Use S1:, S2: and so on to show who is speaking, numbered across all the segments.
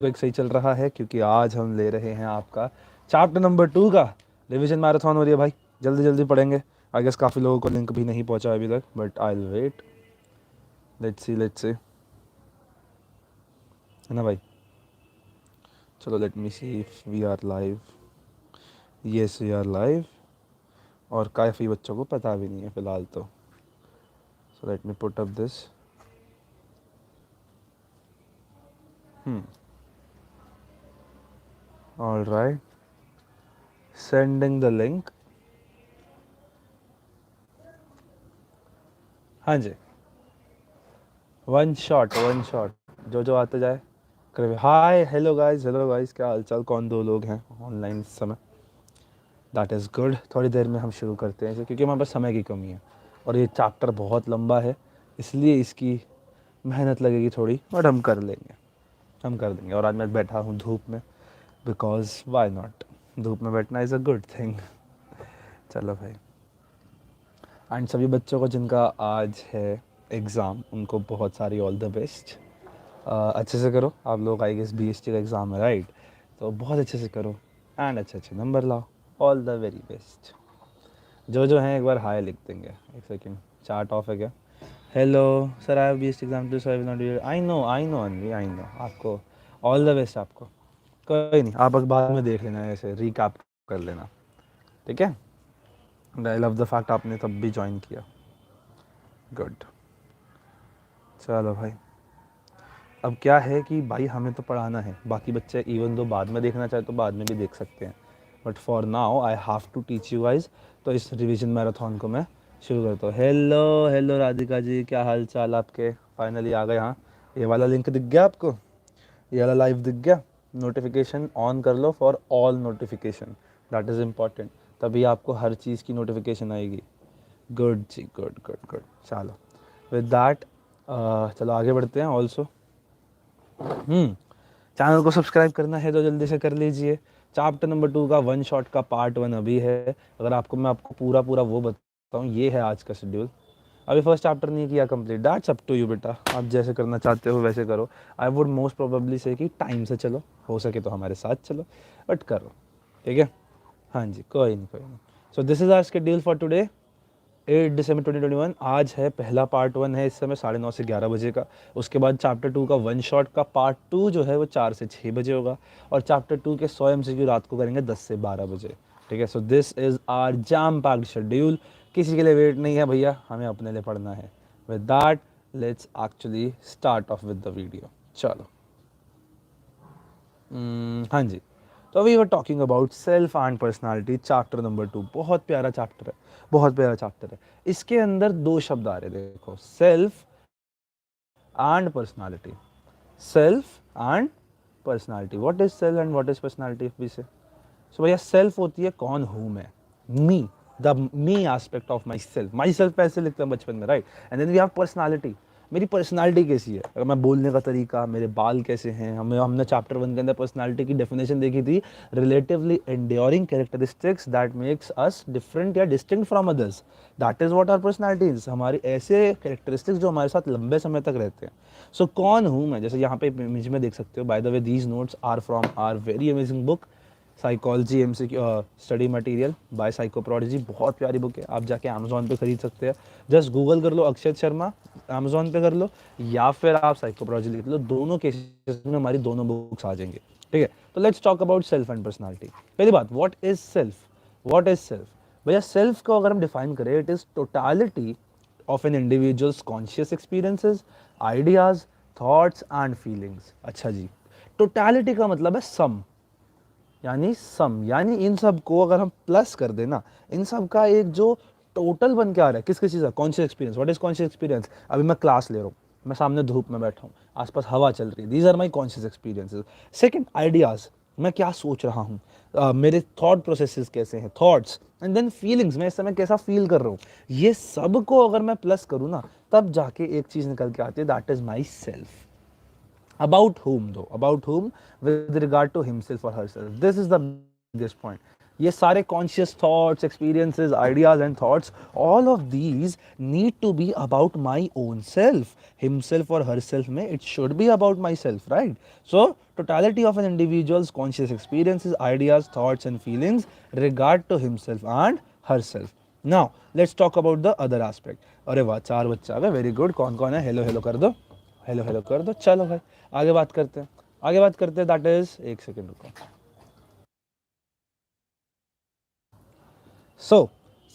S1: एक सही चल रहा है क्योंकि आज हम ले रहे हैं आपका चैप्टर नंबर 2 का रिवीजन मैराथन हो रही है भाई। जल्दी जल्दी पढ़ेंगे। आई गेस काफ़ी लोगों को लिंक भी नहीं पहुंचा अभी तक, but I will wait. Let's see है ना भाई। चलो let me see if we are live. Yes we are live. और काफ़ी बच्चों को पता भी नहीं है फ़िलहाल तो। So let me put up this. All right, sending the link. हाँ जी, वन शॉट जो आते जाए करे। हाय हेलो गाइस, क्या हालचाल? कौन दो लोग हैं ऑनलाइन इस समय? That is good. थोड़ी देर में हम शुरू करते हैं इसे, क्योंकि हमारे पास समय की कमी है और ये चैप्टर बहुत लंबा है, इसलिए इसकी मेहनत लगेगी थोड़ी, बट हम कर देंगे। और आज मैं बैठा हूँ धूप में, बिकॉज वाई नॉट। धूप में बैठना इज़ अ गुड थिंग। चलो भाई। एंड सभी बच्चों को जिनका आज है एग्ज़ाम, उनको बहुत सारी ऑल द बेस्ट। अच्छे से करो आप लोग। आई गेस बीएसटी का एग्ज़ाम है, राइट? तो बहुत अच्छे से करो एंड अच्छे अच्छे नंबर लाओ। All the very best. जो हैं एक बार हाय लिख देंगे। एक सेकेंड, चार्ट ऑफ है क्या? Hello sir, I have BST exam too, so I will not be. I know Anvi, I know. आपको ऑल द बेस्ट। आपको कोई नहीं, आप बाद में देख लेना, ऐसे रिकैप कर लेना, ठीक है? आई लव द फैक्ट आपने तब भी ज्वाइन किया। गुड। चलो भाई, अब क्या है कि भाई हमें तो पढ़ाना है। बाकी बच्चे इवन दो बाद में देखना चाहे तो बाद में भी देख सकते हैं, but for now I have to teach you guys. तो इस रिवीजन मैराथन को मैं शुरू करता हूँ। हेलो हेलो राधिका जी, क्या हाल चाल आपके? फाइनली आ गए। हाँ, ये वाला लिंक दिख गया आपको? ये वाला लाइव दिख गया? नोटिफिकेशन ऑन कर लो for all notification, that is important. तभी आपको हर चीज़ की नोटिफिकेशन आएगी। गुड जी, गुड गुड गुड। चलो विद दैट चलो आगे बढ़ते हैं। ऑल्सो चैनल को सब्सक्राइब करना है तो जल्दी से कर लीजिए। चैप्टर नंबर 2 का वन शॉट का पार्ट 1 अभी है। अगर मैं आपको पूरा पूरा वो बताऊँ, ये है आज का शेड्यूल। अभी फर्स्ट चैप्टर नहीं किया complete, that's up to you बेटा। आप जैसे करना चाहते हो वैसे करो। आई वुड मोस्ट प्रोबेबली से कि टाइम से चलो, हो सके तो हमारे साथ चलो, बट करो, ठीक है? हाँ जी, कोई नहीं कोई नहीं। So this is our schedule for today, 8 December 2021। आज है पहला पार्ट 1 है इस समय 9:30 से 11 बजे का। उसके बाद चैप्टर 2 का वन शॉट का पार्ट 2 जो है वो 4 से 6 बजे होगा। और चैप्टर 2 के 100 MCQ रात को करेंगे 10 से 12 बजे, ठीक है? So this is our jam packed schedule. किसी के लिए वेट नहीं है भैया, हमें अपने लिए पढ़ना है। With that let's actually start off with the video. चलो। हाँ जी, तो we were talking about self and personality, chapter number 2। बहुत प्यारा चैप्टर है, बहुत प्यारा चैप्टर है। इसके अंदर दो शब्द आ रहे हैं, देखो, self and personality. Self and personality, what is self and what is personality? We say so भैया, सेल्फ होती है कौन हूँ मैं, me, the me aspect of my self ऐसे लिखते हैं बचपन में, right? And then we have personality. मेरी पर्सनालिटी कैसी है, अगर मैं बोलने का तरीका, मेरे बाल कैसे हैं। हमने चैप्टर 1 के अंदर पर्सनालिटी की डेफिनेशन देखी थी, relatively enduring characteristics that makes us different या distinct from others, that is what are personalities. हमारी ऐसे कैरेक्टरिस्टिक्स जो हमारे साथ लंबे समय तक रहते हैं। सो कौन हूँ मैं, जैसे यहाँ पे इमेज में देख सकते हो। By the way, these notes are from our very amazing book, psychology MCQ study material by Psychoprodigy. बहुत प्यारी बुक है, आप जाके अमेजोन पे खरीद सकते हैं। जस्ट गूगल कर लो अक्षत शर्मा, अमेजोन पे कर लो, या फिर आप साइकोप्रोडिजी लिख लो। दोनों केसेस में हमारी दोनों बुक्स आ जाएंगे, ठीक है? तो let's talk about self and personality. पहली बात, what is self? What is self? भैया, सेल्फ को अगर हम डिफाइन करें, it is totality of an individual's conscious experiences, ideas, thoughts and feelings। अच्छा जी, टोटालिटी का मतलब है सम, यानी इन सब को अगर हम प्लस कर देना, इन सब का एक जो टोटल बन के आ रहा है, किस किस चीज़ का? Conscious experience. What is conscious experience? अभी मैं क्लास ले रहा हूँ, मैं सामने धूप में बैठा हूँ, आसपास हवा चल रही है, these are my conscious experiences. Second, ideas, मैं क्या सोच रहा हूँ, मेरे थॉट प्रोसेसेस कैसे हैं, थॉट्स। एंड देन फीलिंग्स, मैं इस समय कैसा फील कर रहा हूँ। ये सब को अगर मैं प्लस करूँ ना, तब जाके एक चीज़ निकल के आती है, that is my self. About whom though? About whom? With regard to himself or herself. This is the biggest point. ये सारे conscious thoughts, experiences, ideas and thoughts, all of these need to be about my own self. Himself or herself में it should be about myself, right? So totality of an individual's conscious experiences, ideas, thoughts and feelings regard to himself and herself. Now let's talk about the other aspect. अरे वाह, 4 बच्चा आ गए, very good. कौन कौन है? Hello hello कर दो, hello hello कर दो. चलो भाई आगे बात करते हैं, आगे बात करते हैं. दैट इज, एक सेकेंड रुको. So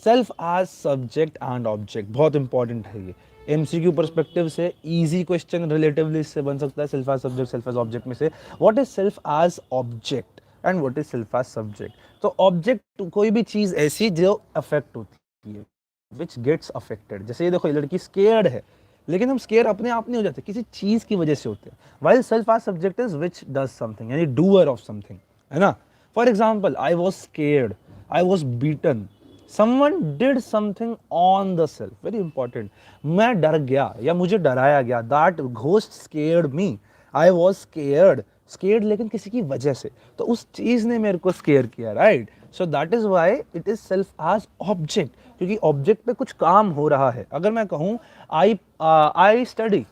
S1: self as subject and object बहुत इंपॉर्टेंट है ये. एमसीक्यू परस्पेक्टिव से इजी क्वेश्चन रिलेटिवली इससे बन सकता है. Self as subject, self as object में से what is self as object and what is self as subject. तो ऑब्जेक्ट कोई भी चीज ऐसी जो अफेक्ट होती है, विच गेट्स अफेक्टेड. जैसे ये देखो, ये लड़की स्केयर्ड है, लेकिन हम स्केयर अपने आप नहीं हो जाते, किसी चीज की वजह से होते हैं. While self as subject is which does something, यानी डूअर ऑफ समथिंग, है ना. For example, I was scared, I was beaten, someone did something on the self. Very important. मैं डर गया या मुझे डराया गया. That ghost scared me. I was scared. Scared लेकिन किसी की वजह से, तो उस चीज ने मेरे को स्केयर किया, right. So that is why it is self as object, क्योंकि ऑब्जेक्ट पे कुछ काम हो रहा है. अगर मैं कहूँ आई स्टडी,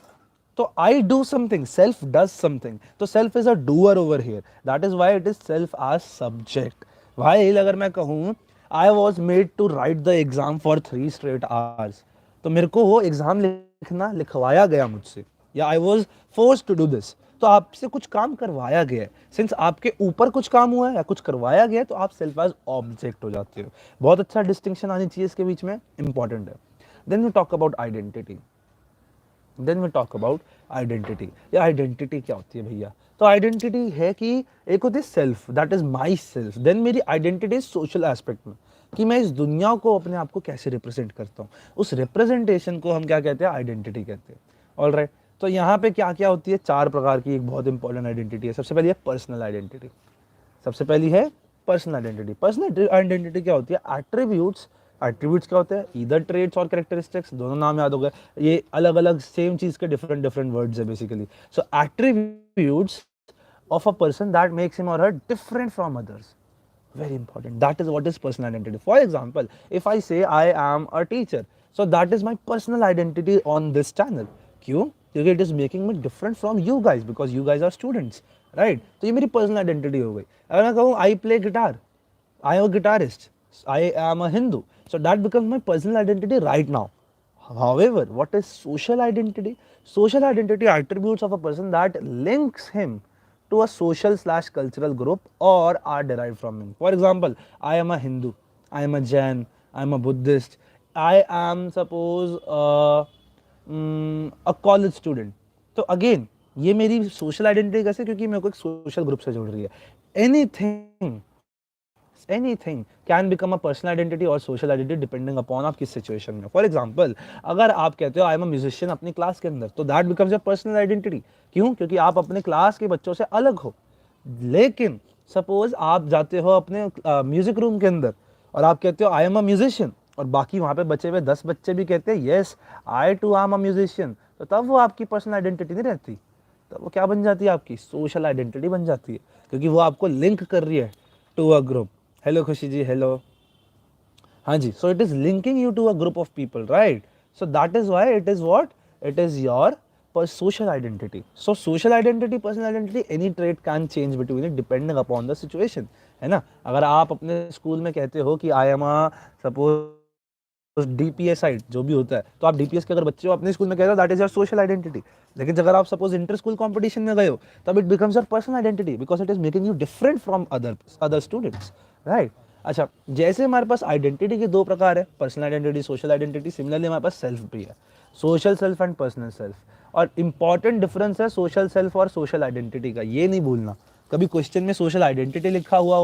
S1: तो I do something, self does something, तो self is a doer over here. That is why it is self as subject. While अगर मैं कहूँ I was made to write the exam for 3 straight hours, तो मेरे को वो exam लिखना लिखवाया गया मुझसे, या I was forced to do this, तो आपसे कुछ काम करवाया गया है. सिंस आपके ऊपर कुछ काम हुआ है या कुछ करवाया गया है, तो आप सेल्फ एज ऑब्जेक्ट हो जाते हो. बहुत अच्छा डिस्टिंक्शन आनी चाहिए इसके बीच में, इंपॉर्टेंट है. Then we talk about identity. Then we talk about identity. ये आइडेंटिटी क्या होती है भैया? तो आइडेंटिटी है कि एक होती है self, that is my self. देन मेरी आइडेंटिटी सोशल एस्पेक्ट में, कि मैं इस दुनिया को अपने आप को कैसे रिप्रेजेंट करता हूँ. उस रिप्रेजेंटेशन को हम क्या कहते हैं? आइडेंटिटी कहते हैं. All right. तो यहाँ पे क्या क्या होती है? 4 प्रकार की एक बहुत इंपॉर्टेंट आइडेंटिटी है. सबसे पहली है पर्सनल आइडेंटिटी. सबसे पहली है पर्सनल आइडेंटिटी. पर्सनल आइडेंटिटी क्या होती है? एट्रीब्यूट्स. एट्रीब्यूट्स क्या होते हैं? ईदर ट्रेट्स और कैरेक्टरिस्टिक्स, दोनों नाम याद हो गए. ये अलग अलग सेम चीज के डिफरेंट डिफरेंट वर्ड्स है basically. So attributes of a person that makes him or her different from others. Very important. That is what is personal identity. For example, if I say I am a teacher, so that is my personal identity on this channel. क्यों? क्योंकि it is making me different from you guys because you guys are students, right? तो ये मेरी personal identity हो गई. अगर मैं कहूँ I play guitar, I am a guitarist, I am a Hindu, so that becomes my personal identity right now. However, what is social identity? Social identity attributes of a person that links him to a social / cultural group or are derived from him. For example, I am a Hindu, I am a Jain, I am a Buddhist, I am suppose a college student. तो again ये मेरी social identity कैसे? क्योंकि मेरे को एक social group से जोड़ रही है. Anything can become a personal identity or social identity depending upon आप किस सिचुएशन में. फॉर एग्जाम्पल, अगर आप कहते हो आई एम अ म्यूजिशियन अपनी क्लास के अंदर, तो that becomes your personal identity. क्यों? क्योंकि आप अपने क्लास के बच्चों से अलग हो. लेकिन सपोज आप जाते हो अपने म्यूजिक रूम के अंदर और आप कहते हो आई एम अ म्यूजिशियन, और बाकी वहाँ पे बचे हुए 10 बच्चे भी कहते हैं yes I too am a musician, तो तब वो आपकी पर्सनल आइडेंटिटी नहीं रहती. तब वो क्या बन जाती है? आपकी सोशल आइडेंटिटी बन जाती है, क्योंकि वो आपको लिंक कर रही है टू अ ग्रुप. हेलो खुशी जी, हेलो. हाँ जी. So it is linking you to a group of people, right. So that is why it is what it is your social identity. So social identity, personal identity, any trait can change between it depending upon the situation, है ना. अगर आप अपने school में कहते हो कि I am a suppose डीपीएसाइड, जो भी होता है, तो आप डीपीएस के अगर बच्चे हो अपने स्कूल में कह रहे हो, that is your social identity. लेकिन अगर आप सपोज इंटर स्कूल कॉम्पिटिशन में गए हो, तब it becomes your personal identity because it is making you different from other students, right. अच्छा, जैसे हमारे पास आइडेंटिटी के 2 प्रकार है, personal identity, social identity. Similarly हमारे पास सेल्फ भी है, social self and personal self. और इंपॉर्टेंट डिफरेंस है सोशल सेल्फ और सोशल आइडेंटिटी का, ये नहीं भूलना. कभी क्वेश्चन में सोशल आइडेंटिटी लिखा हुआ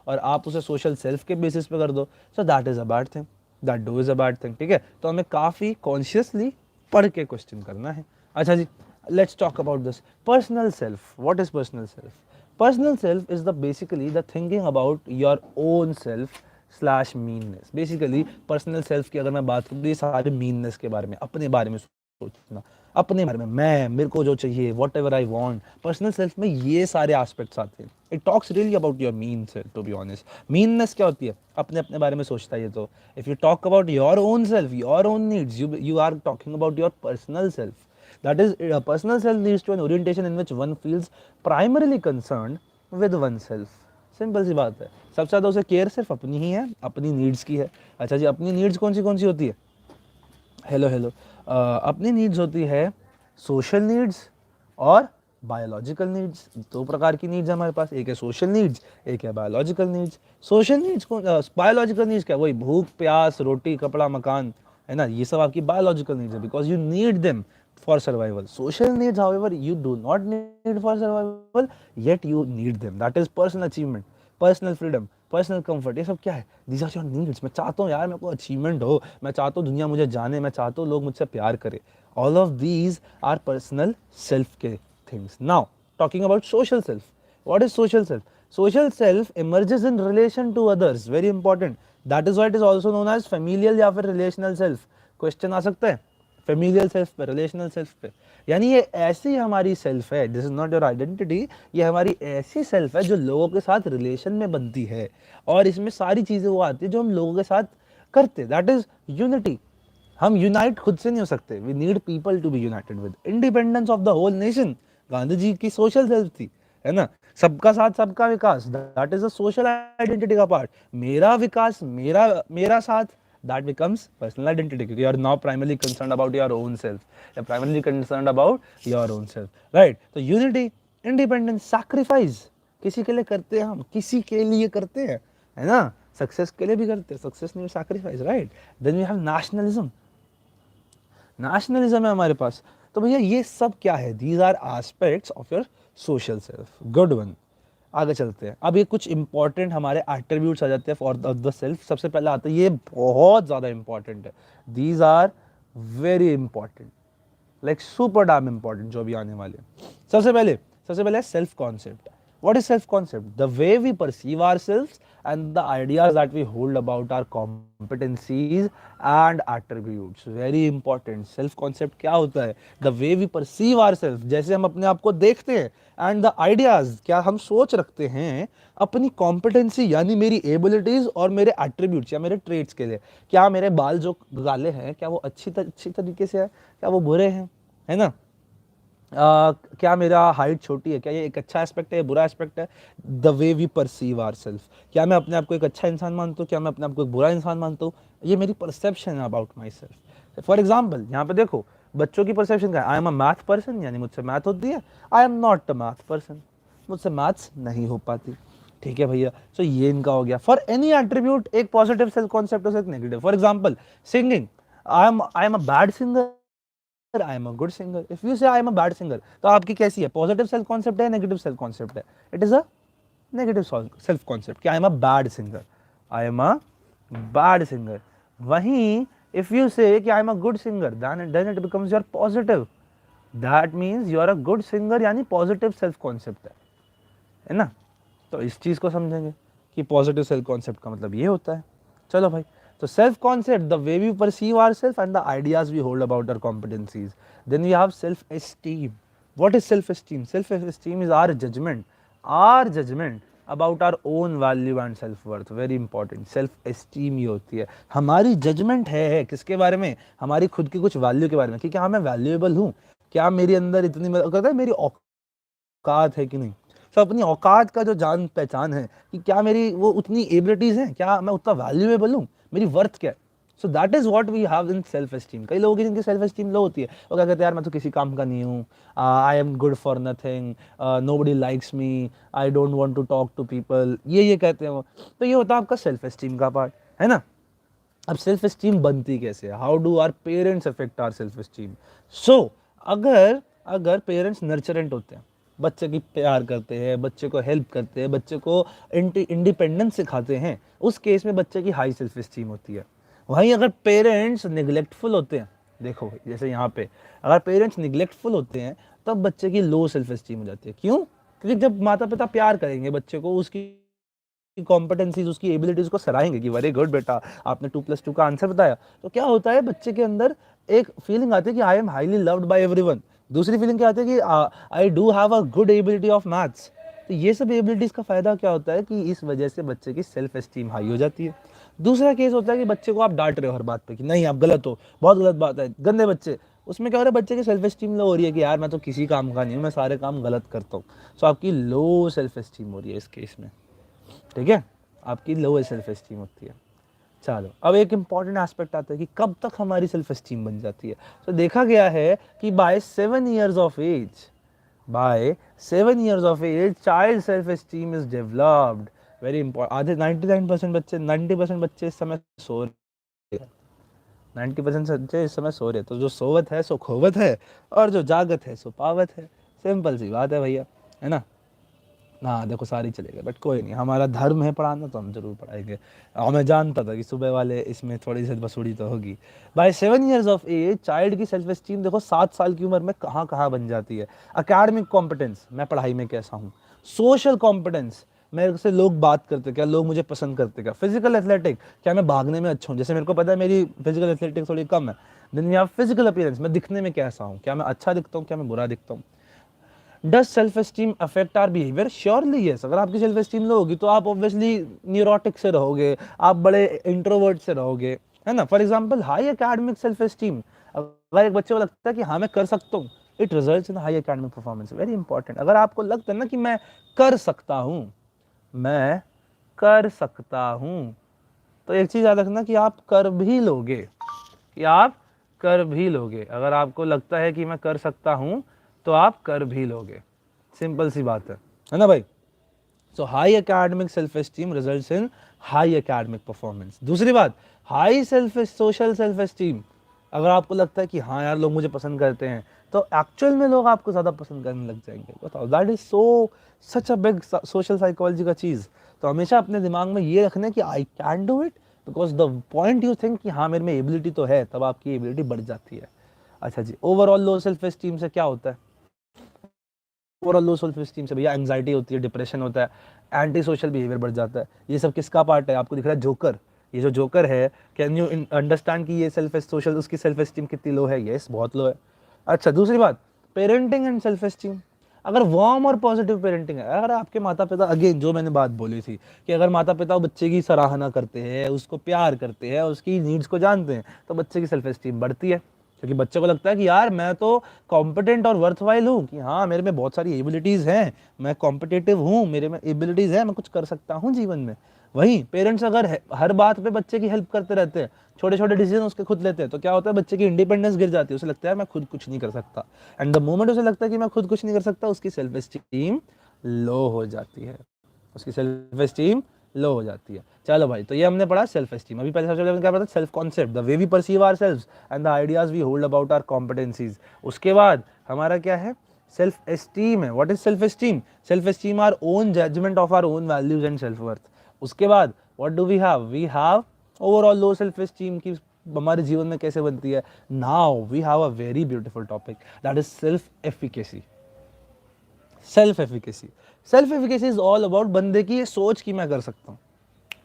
S1: और आप उसे सोशल सेल्फ के बेसिस पे कर दो, सो that is a bad thing, that do is a bad thing. ठीक है, तो हमें काफी कॉन्शियसली पढ़ के क्वेश्चन करना है. अच्छा जी, let's talk about this personal self. What is personal self? Personal self is the basically the thinking about your own self / meanness. Basically personal self की अगर मैं बात करूँ, ये सारे मीननेस के बारे में, अपने बारे में सोचना. अपने बारे में, मैं, मेरे को जो चाहिए, whatever I want. Personal self में ये सारे एस्पेक्ट्स आते हैं। It talks really about your mean self, to be honest. Meanness क्या होती है? अपने अपने बारे में सोचता है ये तो। If you talk about your own self, your own needs, you are talking about your personal self. That is, personal self leads to an orientation in which one feels primarily concerned with oneself. Simple सी बात है। सबसे ज़्यादा उसे care सिर्फ अपनी ही है, अपनी नीड्स की है। अच्छा जी, अपनी नीड्स कौन सी होती है? Hello hello. अपनी नीड्स होती है सोशल नीड्स और बायोलॉजिकल नीड्स। दो प्रकार की नीड्स हमारे पास, एक है सोशल नीड्स, एक है बायोलॉजिकल नीड्स। सोशल नीड्स को, बायोलॉजिकल नीड्स क्या? वही भूख प्यास रोटी कपड़ा मकान, है ना, ये सब आपकी बायोलॉजिकल नीड्स है, because you need them for survival. Social needs however you do not need for survival, yet you need them. That is personal achievement, personal freedom, personal comfort. ये सब क्या है? These are your needs. मैं चाहता हूँ यार मेरे को अचीवमेंट हो, मैं चाहता हूँ दुनिया मुझे जाने, मैं चाहता हूँ लोग मुझसे प्यार करें। All of these are personal self के things. Now, talking about social self. What is social self? Social self emerges in relation to others. Very important. That is why it is also known as familial या फिर relational self. Question आ सकता है familial self पे, relational self पे। यानी ये ऐसी हमारी self है, this is not your identity, ये हमारी ऐसी self है जो लोगों के साथ relation में बनती है, और इसमें सारी चीज़ें वो आती है जो हम लोगों के साथ करते। That is unity. हम यूनाइट खुद से नहीं हो सकते, we need people to be united with. Independence of the whole nation Gandhi ji की सोशल सेल्फ थी, है ना। सबका साथ सबका विकास, that is a social identity का पार्ट। मेरा विकास, मेरा मेरा साथ, दैट बिकम्स पर्सनल आइडेंटिटी, क्योंकि you are now primarily concerned about your own self, you are primarily concerned about your own self, right. तो यूनिटी, इंडिपेंडेंस, सैक्रिफाइस किसी के लिए करते हैं, हम किसी के लिए करते हैं, है ना। सक्सेस के लिए भी करते हैं, success need sacrifice, right. Then we have nationalism, nationalism है हमारे पास। तो भैया ये सब क्या है? These are aspects of your social self. Good one. आगे चलते हैं। अब ये कुछ इंपॉर्टेंट हमारे एट्रीब्यूट्स आ जाते हैं फॉर द सेल्फ। सबसे पहले आता है, ये बहुत ज़्यादा इंपॉर्टेंट है, these are very important, like super damn important, जो भी आने वाले। सबसे पहले self concept. What is self-concept? The way we perceive ourselves and the ideas that we hold about our competencies and attributes. Very important. Self-concept क्या होता है? The way we perceive ourselves, जैसे हम अपने आप को देखते हैं, and the ideas, क्या हम सोच रखते हैं अपनी competency यानी मेरी abilities और मेरे attributes या मेरे traits के लिए। क्या मेरे बाल जो काले हैं, क्या वो अच्छी तरीके से है, क्या वो बुरे हैं, है ना। क्या मेरा हाइट छोटी है, क्या ये एक अच्छा एस्पेक्ट है, बुरा एस्पेक्ट है। The way we perceive our self, क्या मैं अपने आप को एक अच्छा इंसान मानता हूँ, क्या मैं अपने आप को एक बुरा इंसान मानता हूँ, ये मेरी परसेप्शन है about my self. For example यहाँ पे देखो, बच्चों की परसेप्शन क्या है? आई एम अ मैथ पर्सन, यानी मुझसे मैथ होती है। I am not a math person, मुझसे मैथ्स नहीं हो पाती। ठीक है भैया, सो ये इनका हो गया। फॉर एनी एट्रीब्यूट एक पॉजिटिव सेल्फ कॉन्सेप्ट हो सकता है, negative. For example singing, I am a bad singer, I am a good singer. If you say I am a bad singer, तो आपकी कैसी है? पॉजिटिव सेल्फ कॉन्सेप्ट है, negative self concept है? It is a negative self concept कि I am a bad singer, I am a bad singer. वहीं if you say कि I am a good singer, then it becomes your positive, that means you are a good singer, यानी positive self concept है ना। तो इस चीज को समझेंगे कि पॉजिटिव सेल्फ कॉन्सेप्ट का मतलब ये होता है। चलो भाई, so self-concept, the way we perceive ourselves and the ideas we hold about our competencies. Then we have self-esteem. What is self-esteem? Self-esteem is our judgment about our own value and self-worth. Very important. Self-esteem ये होती है हमारी judgement है किसके बारे में? हमारी खुद की कुछ वैल्यू के बारे में, कि क्या मैं वैल्यूएबल हूँ, क्या मेरे अंदर इतनी कहता है मेरी औकात है कि नहीं। तो अपनी औकात का जो जान पहचान है कि क्या मेरी वो उतनी एबिलिटीज हैं, क्या मैं उतना वैल्यूएबल हूँ, मेरी वर्थ क्या है। So that is what we have in self esteem. कई लोगों की जिनकी सेल्फ एस्टीम लो होती है, वो क्या कहते हैं, यार मैं तो किसी काम का नहीं हूँ, I am good for nothing, nobody likes me, I don't want to talk to people, ये कहते हैं वो। तो ये होता है आपका सेल्फ एस्टीम का पार्ट, है ना। अब सेल्फ एस्टीम बनती कैसे है? How do our parents affect our self esteem? So अगर अगर पेरेंट्स नर्चरेंट होते हैं, बच्चे की प्यार करते हैं, बच्चे को हेल्प करते हैं, बच्चे को इंडिपेंडेंस सिखाते हैं, उस केस में बच्चे की हाई सेल्फ एस्टीम होती है। वहीं अगर पेरेंट्स निगलेक्टफुल होते हैं, देखो भाई जैसे यहाँ पे अगर पेरेंट्स निगलेक्टफुल होते हैं, तब बच्चे की लो सेल्फ एस्टीम हो जाती है। क्यों? क्योंकि जब माता पिता प्यार करेंगे बच्चे को, उसकी कॉम्पिटेंसीज, उसकी एबिलिटीज को सराहेंगे कि वेरी गुड बेटा, आपने 2+2 का आंसर बताया, तो क्या होता है बच्चे के अंदर एक फीलिंग आती है कि I M highly loved by everyone, दूसरी फीलिंग क्या आती है कि I do have a good ability of maths. तो ये सब एबिलिटीज का फायदा क्या होता है कि इस वजह से बच्चे की सेल्फ एस्टीम हाई हो जाती है। दूसरा केस होता है कि बच्चे को आप डांट रहे हो हर बात पे कि नहीं आप गलत हो, बहुत गलत बात है, गंदे बच्चे, उसमें क्या हो रहा है, बच्चे की सेल्फ एस्टीम लो हो रही है कि यार मैं तो किसी काम का नहीं हूँ, मैं सारे काम गलत करता हूँ। सो आपकी लो सेल्फ एस्टीम हो रही है इस केस में, ठीक है, आपकी लो सेल्फ एस्टीम होती है। चलो अब एक इंपॉर्टेंट एस्पेक्ट आता है कि कब तक हमारी सेल्फ एस्टीम बन जाती है। तो देखा गया है कि by 7 years of age, by 7 years of age child self esteem is developed. Very important. आधे 99% बच्चे, 90% बच्चे इस समय सो रहे हैं, 90% बच्चे इस समय सो रहे हैं। तो जो सोवत है सो खोवत है, और जो जागत है सो पावत है। सिंपल सी बात है भैया, है ना। हाँ देखो सारी चलेगा, बट कोई नहीं, हमारा धर्म है पढ़ाना तो हम जरूर पढ़ाएंगे। और मैं जानता था कि सुबह वाले इसमें थोड़ी सी बसूड़ी तो होगी। By 7 years of age child की सेल्फ एस्टीम देखो 7 साल की उम्र में कहाँ कहाँ बन जाती है। अकेडमिक कॉम्पिटेंस, मैं पढ़ाई में कैसा हूँ। सोशल कॉम्पिटेंस, मेरे से लोग बात करते क्या, लोग मुझे पसंद करते क्या। फिजिकल एथलेटिक, क्या मैं भागने में अच्छा हूँ, जैसे मेरे को पता है मेरी फिजिकल एथलेटिक थोड़ी कम है। देन या फिजिकल अपीयरेंस, मैं दिखने में कैसा हूँ, क्या मैं अच्छा दिखता हूँ, क्या मैं बुरा दिखता हूँ। Does self esteem affect our behaviour? Surely yes. अगर आपकी सेल्फ एस्टीम लो होगी तो आप ऑब्वियसली न्यूरोटिक से रहोगे, आप बड़े इंट्रोवर्ट से रहोगे, है ना। For example high academic self esteem, अगर एक बच्चे को लगता है कि हाँ मैं कर सकता हूँ, it results in high academic performance. Very important. अगर आपको लगता है ना कि मैं कर सकता हूँ, मैं कर सकता हूँ, तो एक चीज याद रखना कि आप कर भी लोगे, कि आप कर भी लोगे। अगर आपको लगता है कि मैं कर सकता हूं तो आप कर भी लोगे, सिंपल सी बात है ना भाई। So high academic self esteem results in high academic performance. दूसरी बात, high self social self esteem, अगर आपको लगता है कि हाँ यार लोग मुझे पसंद करते हैं, तो एक्चुअल में लोग आपको ज्यादा पसंद करने लग जाएंगे। बताओ, that is so such a big social psychology का चीज। तो हमेशा अपने दिमाग में ये रखना कि I can do it, because the point you think कि हाँ मेरे में एबिलिटी तो है, तब आपकी एबिलिटी बढ़ जाती है। अच्छा जी, ओवरऑल लो सेल्फ एस्टीम से क्या होता है? ओवरऑल लो सेल्फ एस्टीम से भैया एंग्जाइटी होती है, डिप्रेशन होता है, एंटी सोशल बिहेवियर बढ़ जाता है। ये सब किसका पार्ट है? आपको दिख रहा है जोकर, ये जो जोकर है, कैन यू अंडरस्टैंड कि ये सेल्फ सोशल, उसकी सेल्फ एस्टीम कितनी लो है? यस, बहुत लो है। अच्छा, दूसरी बात, पेरेंटिंग एंड सेल्फ एस्टीम। अगर वार्म और पॉजिटिव पेरेंटिंग है, अगर आपके माता पिता, अगेन जो मैंने बात बोली थी कि अगर माता पिता बच्चे की सराहना करते हैं, उसको प्यार करते हैं, उसकी नीड्स को जानते हैं, तो बच्चे की सेल्फ एस्टीम बढ़ती है, क्योंकि बच्चे को लगता है कि यार मैं तो कॉम्पिटेंट और वर्थवाइल हूँ, कि हाँ मेरे में बहुत सारी एबिलिटीज हैं, मैं कॉम्पिटेटिव हूँ, मेरे में एबिलिटीज है, मैं कुछ कर सकता हूँ जीवन में। वहीं पेरेंट्स अगर हर बात पे बच्चे की हेल्प करते रहते हैं, छोटे छोटे डिसीजन उसके खुद लेते हैं, तो क्या होता है, बच्चे की इंडिपेंडेंस गिर जाती है, उसे लगता है मैं खुद कुछ नहीं कर सकता। एंड द मोमेंट उसे लगता है कि मैं खुद कुछ नहीं कर सकता, उसकी सेल्फ एस्टीम लो हो जाती है, उसकी सेल्फ एस्टीम लो हो जाती है। चलो भाई, तो ये हमने पढ़ा सेल्फ एस्टीम। अभी पहले सबसे पहले क्या पढ़ा? Self concept, the way we perceive ourselves and the ideas we hold about our competencies. उसके बाद हमारा क्या है? सेल्फ एस्टीम है। What is self esteem? Self esteem our own judgment of our own values and self worth. उसके बाद what do we have? We have overall low self esteem की हमारे जीवन में कैसे बनती है। Now we have a very beautiful topic, that is self efficacy. Self efficacy, self efficacy is all about बंदे की ये सोच कि मैं कर सकता हूँ।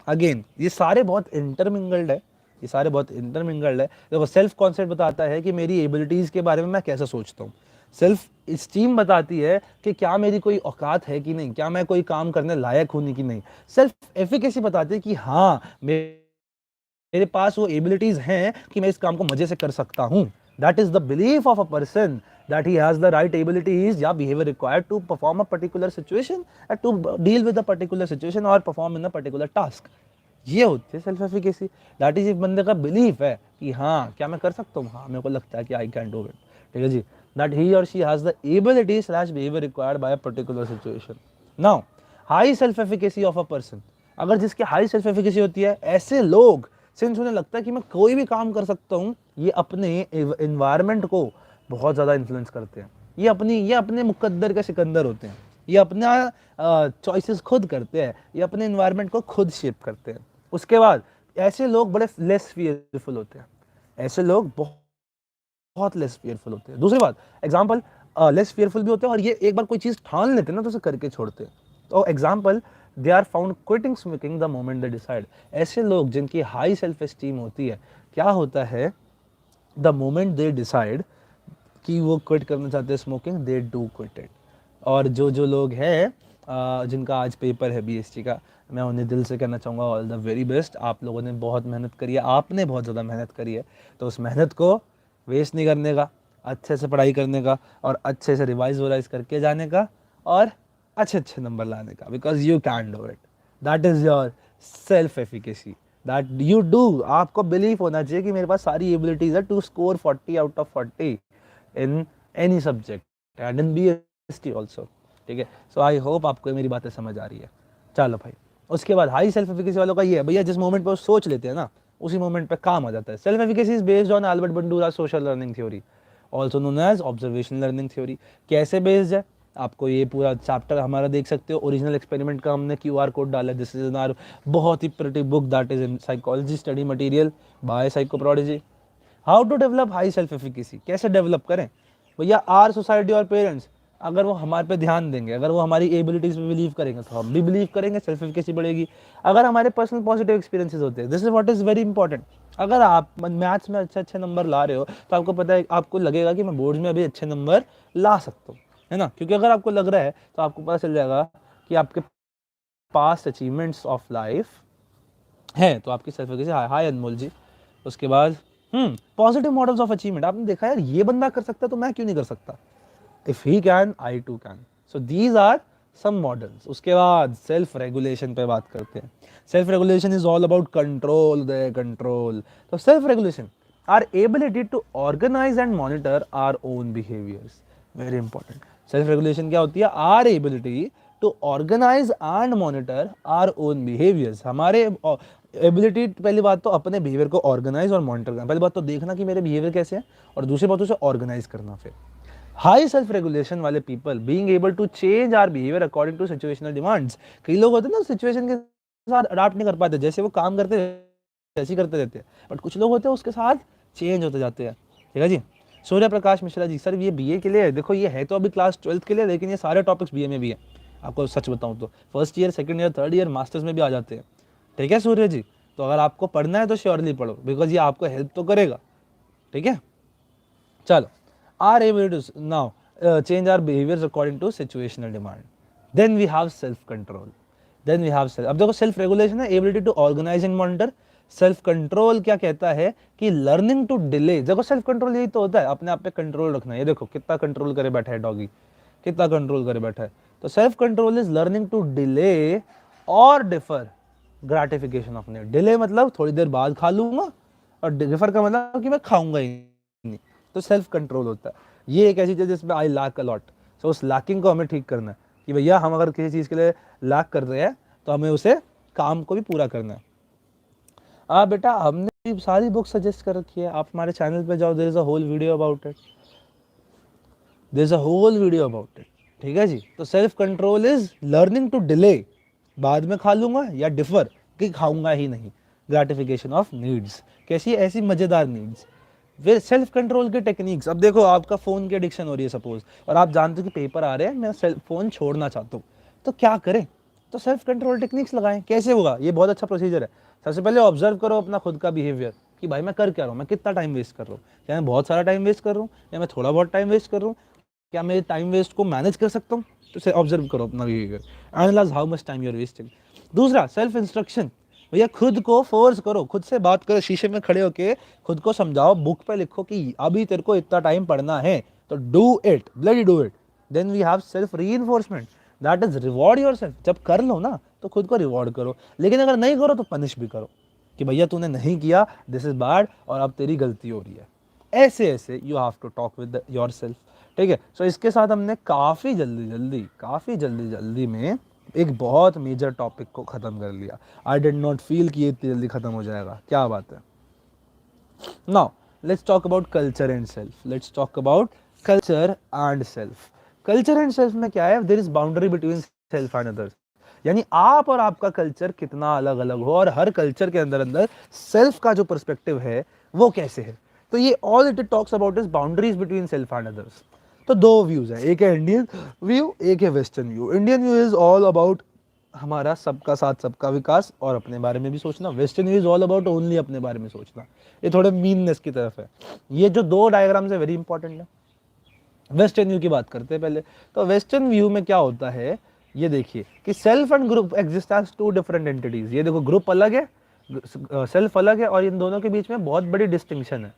S1: अगेन ये सारे बहुत इंटरमिंगल्ड है, ये सारे बहुत इंटरमिंगल्ड है। देखो, सेल्फ कॉन्सेप्ट बताता है कि मेरी एबिलिटीज के बारे में मैं कैसा सोचता हूँ। सेल्फ स्टीम बताती है कि क्या मेरी कोई औकात है कि नहीं, क्या मैं कोई काम करने लायक हूँ कि नहीं। सेल्फ एफिकेसी बताती है कि हाँ मेरे पास वो एबिलिटीज हैं कि मैं इस काम को मजे से कर सकता हूं। That is the belief of a person that he has the right abilities या behavior required to perform a particular situation and to deal with a particular situation or perform in a particular task। ये होती है self efficacy. That is, एक बंदे का belief है कि हाँ क्या मैं कर सकता हूँ, हाँ मेरे को लगता है कि आई कैन डू इट, ठीक है जी। दैट ही और she has the ability slash behaviour required by a particular situation. Now high self efficacy of a person, अगर जिसकी हाई सेल्फ एफिकेसी होती है, ऐसे लोग सिंस उन्हें लगता है कि मैं कोई भी काम कर सकता हूँ, ये अपने एनवायरनमेंट को बहुत ज़्यादा इन्फ्लुएंस करते हैं। ये अपने मुकद्दर के सिकंदर होते हैं, ये अपना चॉइसेस खुद करते हैं, ये अपने एनवायरनमेंट को खुद शेप करते हैं। उसके बाद ऐसे लोग बड़े लेस फियरफुल होते हैं, ऐसे लोग बहुत लेस फियरफुल होते हैं। दूसरी बात, एग्जाम्पल, लेस फियरफुल भी होते हैं और ये एक बार कोई चीज़ ठान लेते हैं ना तो उसे करके छोड़ते हैं। तो example, they are found quitting smoking the moment they decide. ऐसे लोग जिनकी हाई सेल्फ एस्टीम होती है, क्या होता है द मोमेंट दे डिसाइड कि वो क्विट करना चाहते हैं smoking, they do quit it. और जो जो लोग हैं जिनका आज पेपर है बीएससी का, मैं उन्हें दिल से कहना चाहूँगा ऑल द वेरी बेस्ट। आप लोगों ने बहुत मेहनत करी है, आपने बहुत ज़्यादा मेहनत करी है, तो उस मेहनत को वेस्ट नहीं करने का, अच्छे से पढ़ाई करने का और अच्छे से रिवाइज वराइज करके जाने का और अच्छे अच्छे नंबर लाने का, because you can do it. That is your self efficacy, that you do. आपको बिलीव होना चाहिए कि मेरे पास सारी एबिलिटीज़ है to score 40 out of 40 in any subject and in BST also. ठीक है, सो आई होप आपको मेरी बातें समझ आ रही है। चलो भाई, उसके बाद हाई सेल्फ एफिकेसी वालों का ये है भैया, जिस मोमेंट पे वो सोच लेते हैं ना, उसी मोमेंट पे काम आ जाता है। Self efficacy is based on Albert Bandura social learning theory, also known as observation learning theory. कैसे बेस्ड है, आपको ये पूरा चैप्टर हमारा देख सकते हो, ओरिजिनल एक्सपेरिमेंट का हमने QR कोड डाला है। दिस इज इन आवर बहुत ही pretty book that is in psychology study material by Psychoprodigy. How to develop high self efficacy, कैसे डेवलप करें भैया? आर सोसाइटी और पेरेंट्स अगर वो हमारे पे ध्यान देंगे, अगर वो हमारी एबिलिटीज पे बिलीव करेंगे, तो हम भी बिलीव करेंगे, सेल्फ एफिकेसी बढ़ेगी। अगर हमारे पर्सनल पॉजिटिव एक्सपीरियंसेस होते हैं, this is what is very important. अगर आप मैथ्स में अच्छे अच्छे नंबर ला रहे हो, तो आपको पता है, आपको लगेगा कि मैं बोर्ड्स में अभी अच्छे नंबर ला सकता हूँ, है ना? क्योंकि अगर आपको लग रहा है तो आपको पता चल जाएगा कि आपके पास्ट अचीवमेंट्स ऑफ लाइफ है, तो आपकी सेल्फ एफिकेसी हाई। अनमोल जी, उसके बाद पॉजिटिव मॉडल्स ऑफ अचीवमेंट। आपने देखा यार, ये बंदा कर सकता है तो मैं क्यों नहीं कर सकता? If he can I too can. So these are some models. उसके बाद सेल्फ रेगुलेशन पे बात करते हैं। Self regulation is all about control, the control. तो self regulation are ability to organise and monitor our own behaviours, very important. Self regulation क्या होती है? Are ability to organise and monitor our own behaviours. हमारे ability, पहली बात तो अपने behaviour को ऑर्गेनाइज और मॉनिटर करना। पहली बात तो देखना कि मेरे बिहेवियर कैसे हैं, और दूसरी बात उसे ऑर्गेनाइज करना। फिर हाई सेल्फ रेगुलेशन वाले people being able to change our behaviour according to situational demands. कई लोग होते हैं ना, सिचुएशन के साथ अडाप्ट नहीं कर पाते, जैसे वो काम करते वैसे ही करते रहते हैं, बट कुछ लोग होते हैं उसके साथ चेंज होते जाते हैं। ठीक है जी। सूर्य प्रकाश मिश्रा जी, सर ये बीए के लिए है। देखो ये है तो अभी क्लास 12th के लिए, लेकिन ये सारे टॉपिक्स बीए में भी है। आपको सच बताऊं तो first year, second year, third year, masters में भी आ जाते हैं। ठीक है सूर्य जी, तो अगर आपको पढ़ना है तो श्योरली पढ़ो, बिकॉज ये आपको हेल्प तो करेगा। ठीक है, चलो। Are able to now change our behaviors according to situational demand. Then we have self control. Then we have self. अब देखो सेल्फ रेगुलेशन है ability to organise and monitor. Self control क्या कहता है कि लर्निंग टू डिले। देखो self control यही तो होता है, अपने आप पे कंट्रोल रखना। ये देखो कितना कंट्रोल करे बैठा है डॉगी, कितना कंट्रोल करे बैठा है। तो self control is learning to delay और defer gratification of need. Delay मतलब थोड़ी देर बाद खा लूंगा, और डिफर का मतलब कि मैं खाऊंगा ही नहीं। तो सेल्फ कंट्रोल होता है। ये एक ऐसी चीज जिसमें आई लैक अ लॉट। सो उस लैकिंग को हमें ठीक करना है कि भैया हम अगर किसी चीज के लिए लैक कर रहे हैं तो हमें उसे काम को भी पूरा करना है। बेटा हमने सारी बुक सजेस्ट कर रखी है, आप हमारे चैनल पे जाओ, there is a whole video about it, there is a whole video about it. ठीक है जी। तो self control is learning to delay, बाद में खा लूंगा, या डिफर कि खाऊंगा ही नहीं, ग्रेटिफिकेशन ऑफ नीड्स। कैसी? ऐसी मजेदार नीड्स। फिर सेल्फ कंट्रोल के टेक्निक्स। अब देखो आपका फोन की एडिक्शन हो रही है सपोज, और आप जानते हो कि पेपर आ रहे हैं, मैं फोन छोड़ना चाहता हूँ, तो क्या करें? तो सेल्फ कंट्रोल टेक्निक्स लगाएं। कैसे होगा? ये बहुत अच्छा प्रोसीजर है। सबसे पहले ऑब्जर्व करो अपना खुद का बिहेवियर कि भाई मैं कर क्या रहा हूँ, मैं कितना टाइम वेस्ट कर रहा हूँ, क्या मैं बहुत सारा टाइम वेस्ट कर रहा हूँ, या मैं थोड़ा बहुत टाइम वेस्ट कर रहा हूँ, क्या मैं टाइम वेस्ट को मैनेज कर सकता हूँ? तो ऑब्जर्व करो अपना behaviour, analyse how much time you are wasting. दूसरा सेल्फ इंस्ट्रक्शन। भैया खुद को फोर्स करो, खुद से बात करो, शीशे में खड़े होके खुद को समझाओ, बुक पे लिखो कि अभी तेरे को इतना टाइम पढ़ना है, तो do it, bloody do it. Then we have self reinforcement, that is reward yourself. जब कर लो ना तो खुद को रिवॉर्ड करो, लेकिन अगर नहीं करो तो पनिश भी करो कि भैया तूने नहीं किया, दिस इज बैड, और अब तेरी गलती हो रही है। ऐसे ऐसे you have to talk with yourself. ठीक है। सो इसके साथ हमने काफ़ी जल्दी जल्दी में एक बहुत मेजर टॉपिक को ख़त्म कर लिया। आई डिड नॉट फील कि ये इतनी जल्दी ख़त्म हो जाएगा। क्या बात है। Now let's talk about culture and self. Let's talk about culture and self. Culture and self में क्या है? There is boundary between self and others. यानी आप और आपका कल्चर कितना अलग अलग हो, और हर कल्चर के अंदर अंदर सेल्फ का जो पर्सपेक्टिव है वो कैसे है। तो ये all it talks about is boundaries between self and others. तो दो व्यूज है, एक है इंडियन व्यू, एक है western view. Indian view is all about हमारा सबका साथ सबका विकास और अपने बारे में भी सोचना। Western view is all about only अपने बारे में सोचना, ये थोड़े मीननेस की तरफ है। ये जो दो डायग्राम्स है वेरी इंपॉर्टेंट है। वेस्टर्न व्यू की बात करते हैं पहले। तो वेस्टर्न व्यू में क्या होता है, ये देखिए कि self and group exist as two different entities. ये देखो ग्रुप अलग है, सेल्फ अलग है, और इन दोनों के बीच में बहुत बड़ी डिस्टिंक्शन है।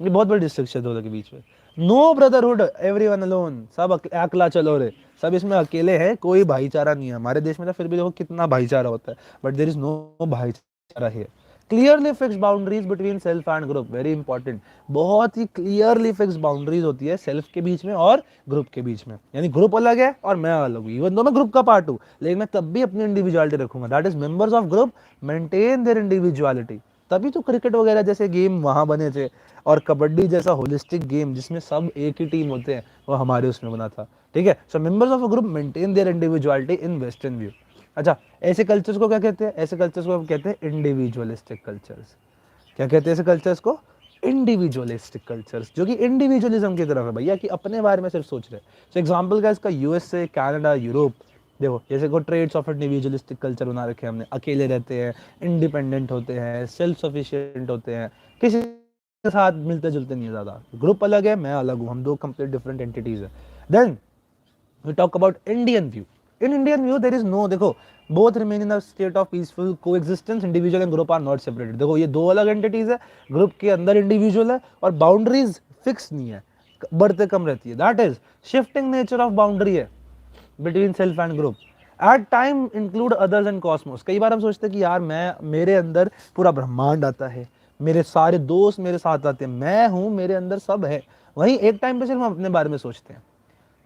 S1: ये बहुत बड़ी डिस्टिंक्शन है दोनों के बीच में। नो ब्रदरहुड एवरीवन अलोन, सब अकेला चलो रे, सब इसमें अकेले हैं, कोई भाईचारा नहीं है। हमारे देश में तो फिर भी देखो कितना भाईचारा होता है, बट देयर इज नो भाईचारा है। Clearly fixed boundaries between self and group, very important. बहुत ही क्लियरली फिक्स्ड बाउंड्रीज होती है सेल्फ के बीच में और ग्रुप के बीच में। यानी ग्रुप अलग है और मैं अलग हूँ, इवन दो मैं ग्रुप का पार्ट हूँ, लेकिन मैं तब भी अपनी इंडिविजुअलिटी रखूंगा। That is members of group maintain their individuality. तभी तो क्रिकेट वगैरह जैसे गेम वहां बने थे, और कबड्डी जैसा होलिस्टिक गेम जिसमें सब एक ही टीम होते हैं, वो हमारे उसमें बना था। ठीक है, so members of a group maintain their individuality in western view. अच्छा, ऐसे कल्चर्स को क्या कहते हैं? ऐसे कल्चर्स को कहते हैं इंडिविजुअलिस्टिक कल्चर्स। क्या कहते हैं ऐसे कल्चर्स को? इंडिविजुअलिस्टिक कल्चर्स, जो कि इंडिविजुअलिज्म की तरफ है भैया, कि अपने बारे में सिर्फ सोच रहे हैं। सो एग्जांपल का इसका यूएसए, कनाडा, यूरोप, देखो जैसे को ट्रेड्स ऑफ इंडिविजुअलिस्टिक कल्चर बना रखे हैं हमने। अकेले रहते हैं, इंडिपेंडेंट होते हैं, सेल्फ सफिशिएंट होते हैं, किसी के साथ मिलते जुलते नहीं है ज्यादा। ग्रुप अलग है, मैं अलग हूँ, हम दो कंप्लीट डिफरेंट एंटिटीज है। Then we talk about Indian view. In Indian view there is no, देखो both remain in a state of peaceful coexistence, individual and group are not separated। देखो ये दो अलग एंटिटीज है, ग्रुप के अंदर individual है, और बाउंड्रीज फिक्स नहीं है, बढ़ते कम रहती है। That is shifting nature of boundary है between self and group. At time include others and cosmos. कई बार हम सोचते हैं कि यार मैं, मेरे अंदर पूरा ब्रह्मांड आता है, मेरे सारे दोस्त मेरे साथ आते हैं, मैं हूं, मेरे अंदर सब है। वहीं एक टाइम पे सिर्फ हम अपने बारे में सोचते हैं।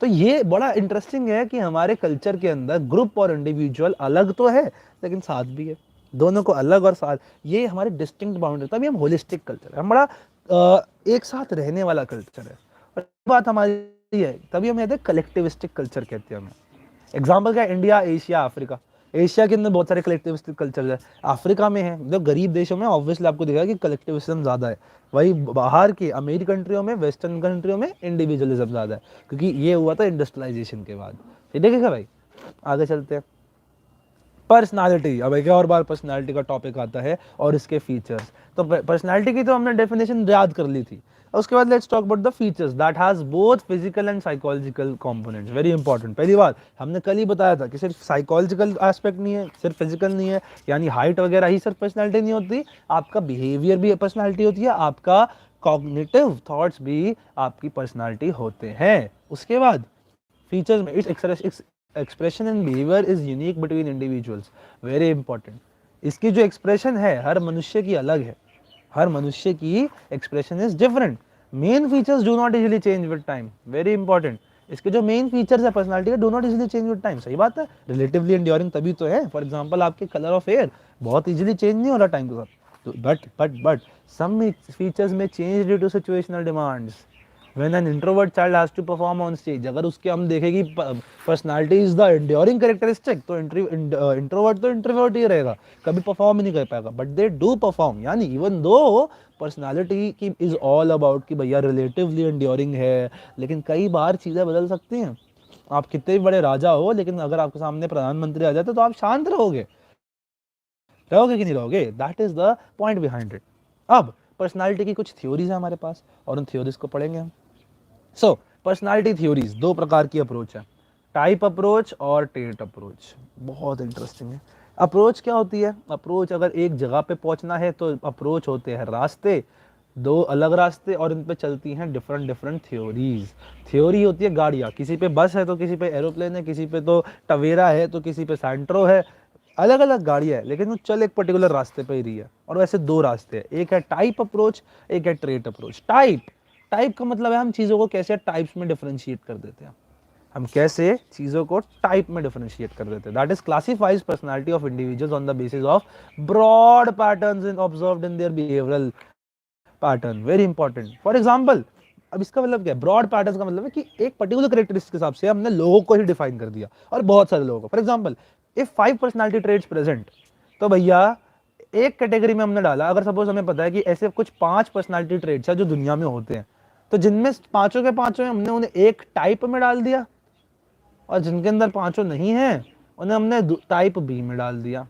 S1: तो ये बड़ा इंटरेस्टिंग है कि हमारे कल्चर के अंदर ग्रुप और इंडिविजुअल अलग तो है, लेकिन साथ भी है। दोनों को अलग और साथ, ये हमारे डिस्टिंक्ट बाउंड्री, तभी हम होलिस्टिक कल्चर है, हम बड़ा एक साथ रहने वाला कल्चर है। और बात हमारी है, तभी हम कहते हैं कलेक्टिविस्टिक कल्चर कहते हैं हमें। एग्जाम्पल क्या है? India, Asia, Africa. एशिया के अंदर बहुत सारे कलेक्टिविस्टिक कल्चर है, अफ्रीका में है, मतलब गरीब देशों में ऑब्वियसली आपको दिखेगा कि कलेक्टिविज्म ज्यादा है। वही बाहर की अमीर कंट्रियों में, वेस्टर्न कंट्रियों में इंडिविजुअलिज्म ज्यादा है, क्योंकि ये हुआ था इंडस्ट्रियलाइजेशन के बाद। ठीक है भाई, आगे चलते हैं। पर्सनालिटी, अब एक और बार पर्सनालिटी का टॉपिक आता है और इसके फीचर्स। तो पर्सनालिटी की तो हमने डेफिनेशन याद कर ली थी, उसके बाद let's talk about the features that has both physical and psychological components. Very important. पहली बात हमने कल ही बताया था कि सिर्फ साइकोलॉजिकल एस्पेक्ट नहीं है, सिर्फ फिजिकल नहीं है, यानी हाइट वगैरह ही सिर्फ पर्सनालिटी नहीं होती, आपका बिहेवियर भी पर्सनालिटी होती है, आपका कॉग्निटिव थॉट्स भी आपकी पर्सनालिटी होते हैं। उसके बाद फीचर्स में its expression and behaviour is unique between individuals, very important. इसकी जो एक्सप्रेशन है हर मनुष्य की अलग है, हर मनुष्य की expression is different. Main features do not easily change with time, very important. इसके जो मेन फीचर्स है पर्सनालिटी के, do not easily change with time, सही बात है, रिलेटिवली एंड्योरिंग तभी तो है। फॉर एग्जांपल आपके कलर ऑफ हेयर बहुत इजीली चेंज नहीं हो रहा टाइम के साथ, तो बट सम फीचर्स में change due to situational demands. When an introvert child has to perform on stage, अगर उसके हम देखें कि personality is the enduring characteristic, तो इंट्रोवर्ट तो इंट्रोवर्ट ही रहेगा, कभी परफॉर्म ही नहीं कर पाएगा, बट दे डू परफॉर्म। यानी इवन दो पर्सनालिटी की इज ऑल अबाउट कि भैया रिलेटिवली एंड्योरिंग है, लेकिन कई बार चीजें बदल सकती हैं। आप कितने भी बड़े राजा हो, लेकिन अगर आपके सामने प्रधानमंत्री आ जाते तो आप शांत रहोगे, रहोगे कि नहीं रहोगे? That is the point behind it. अब पर्सनालिटी की कुछ थ्योरीज है हमारे पास, और उन थ्योरीज को पढ़ेंगे हम। सो पर्सनालिटी थ्योरीज, दो प्रकार की अप्रोच है, टाइप अप्रोच और टेट अप्रोच। बहुत इंटरेस्टिंग है। अप्रोच क्या होती है? अप्रोच, अगर एक जगह पे पहुंचना है तो अप्रोच होते हैं रास्ते, दो अलग रास्ते, और इन पे चलती हैं डिफरेंट डिफरेंट थ्योरीज। थ्योरी होती है गाड़ियाँ, किसी पे बस है तो किसी पे एरोप्लेन है, किसी पे तो टवेरा है तो किसी पे सैंट्रो है, अलग अलग गाड़ियाँ है, लेकिन वो चल एक पर्टिकुलर रास्ते पे ही रही है। और वैसे दो रास्ते हैं, एक है टाइप अप्रोच, एक है ट्रेट अप्रोच। टाइप का मतलब है हम चीजों को कैसे टाइप्स में डिफरेंशिएट कर देते हैं, हम कैसे चीजों को टाइप में डिफरेंशिएट कर देते हैं। That is classifies personality of individuals on the basis of broad patterns in observed in their behavioural pattern, very important. For example, अब इसका मतलब क्या है? ब्रॉड पैटर्न का मतलब है कि एक पर्टिकुलर कैरेक्टरिस्टिक के हिसाब से हमने लोगों को ही डिफाइन कर दिया, और बहुत सारे लोगों को। For example, if 5 personality traits present, तो भैया एक कैटेगरी में हमने डाला। अगर सपोज हमें पता है कि ऐसे कुछ 5 पर्सनालिटी ट्रेट्स है जो दुनिया में होते हैं, तो जिनमें पांचों के पांचों हमने उन्हें एक टाइप में डाल दिया, और जिनके अंदर पांचों नहीं है उन्हें हमने टाइप बी में डाल दिया।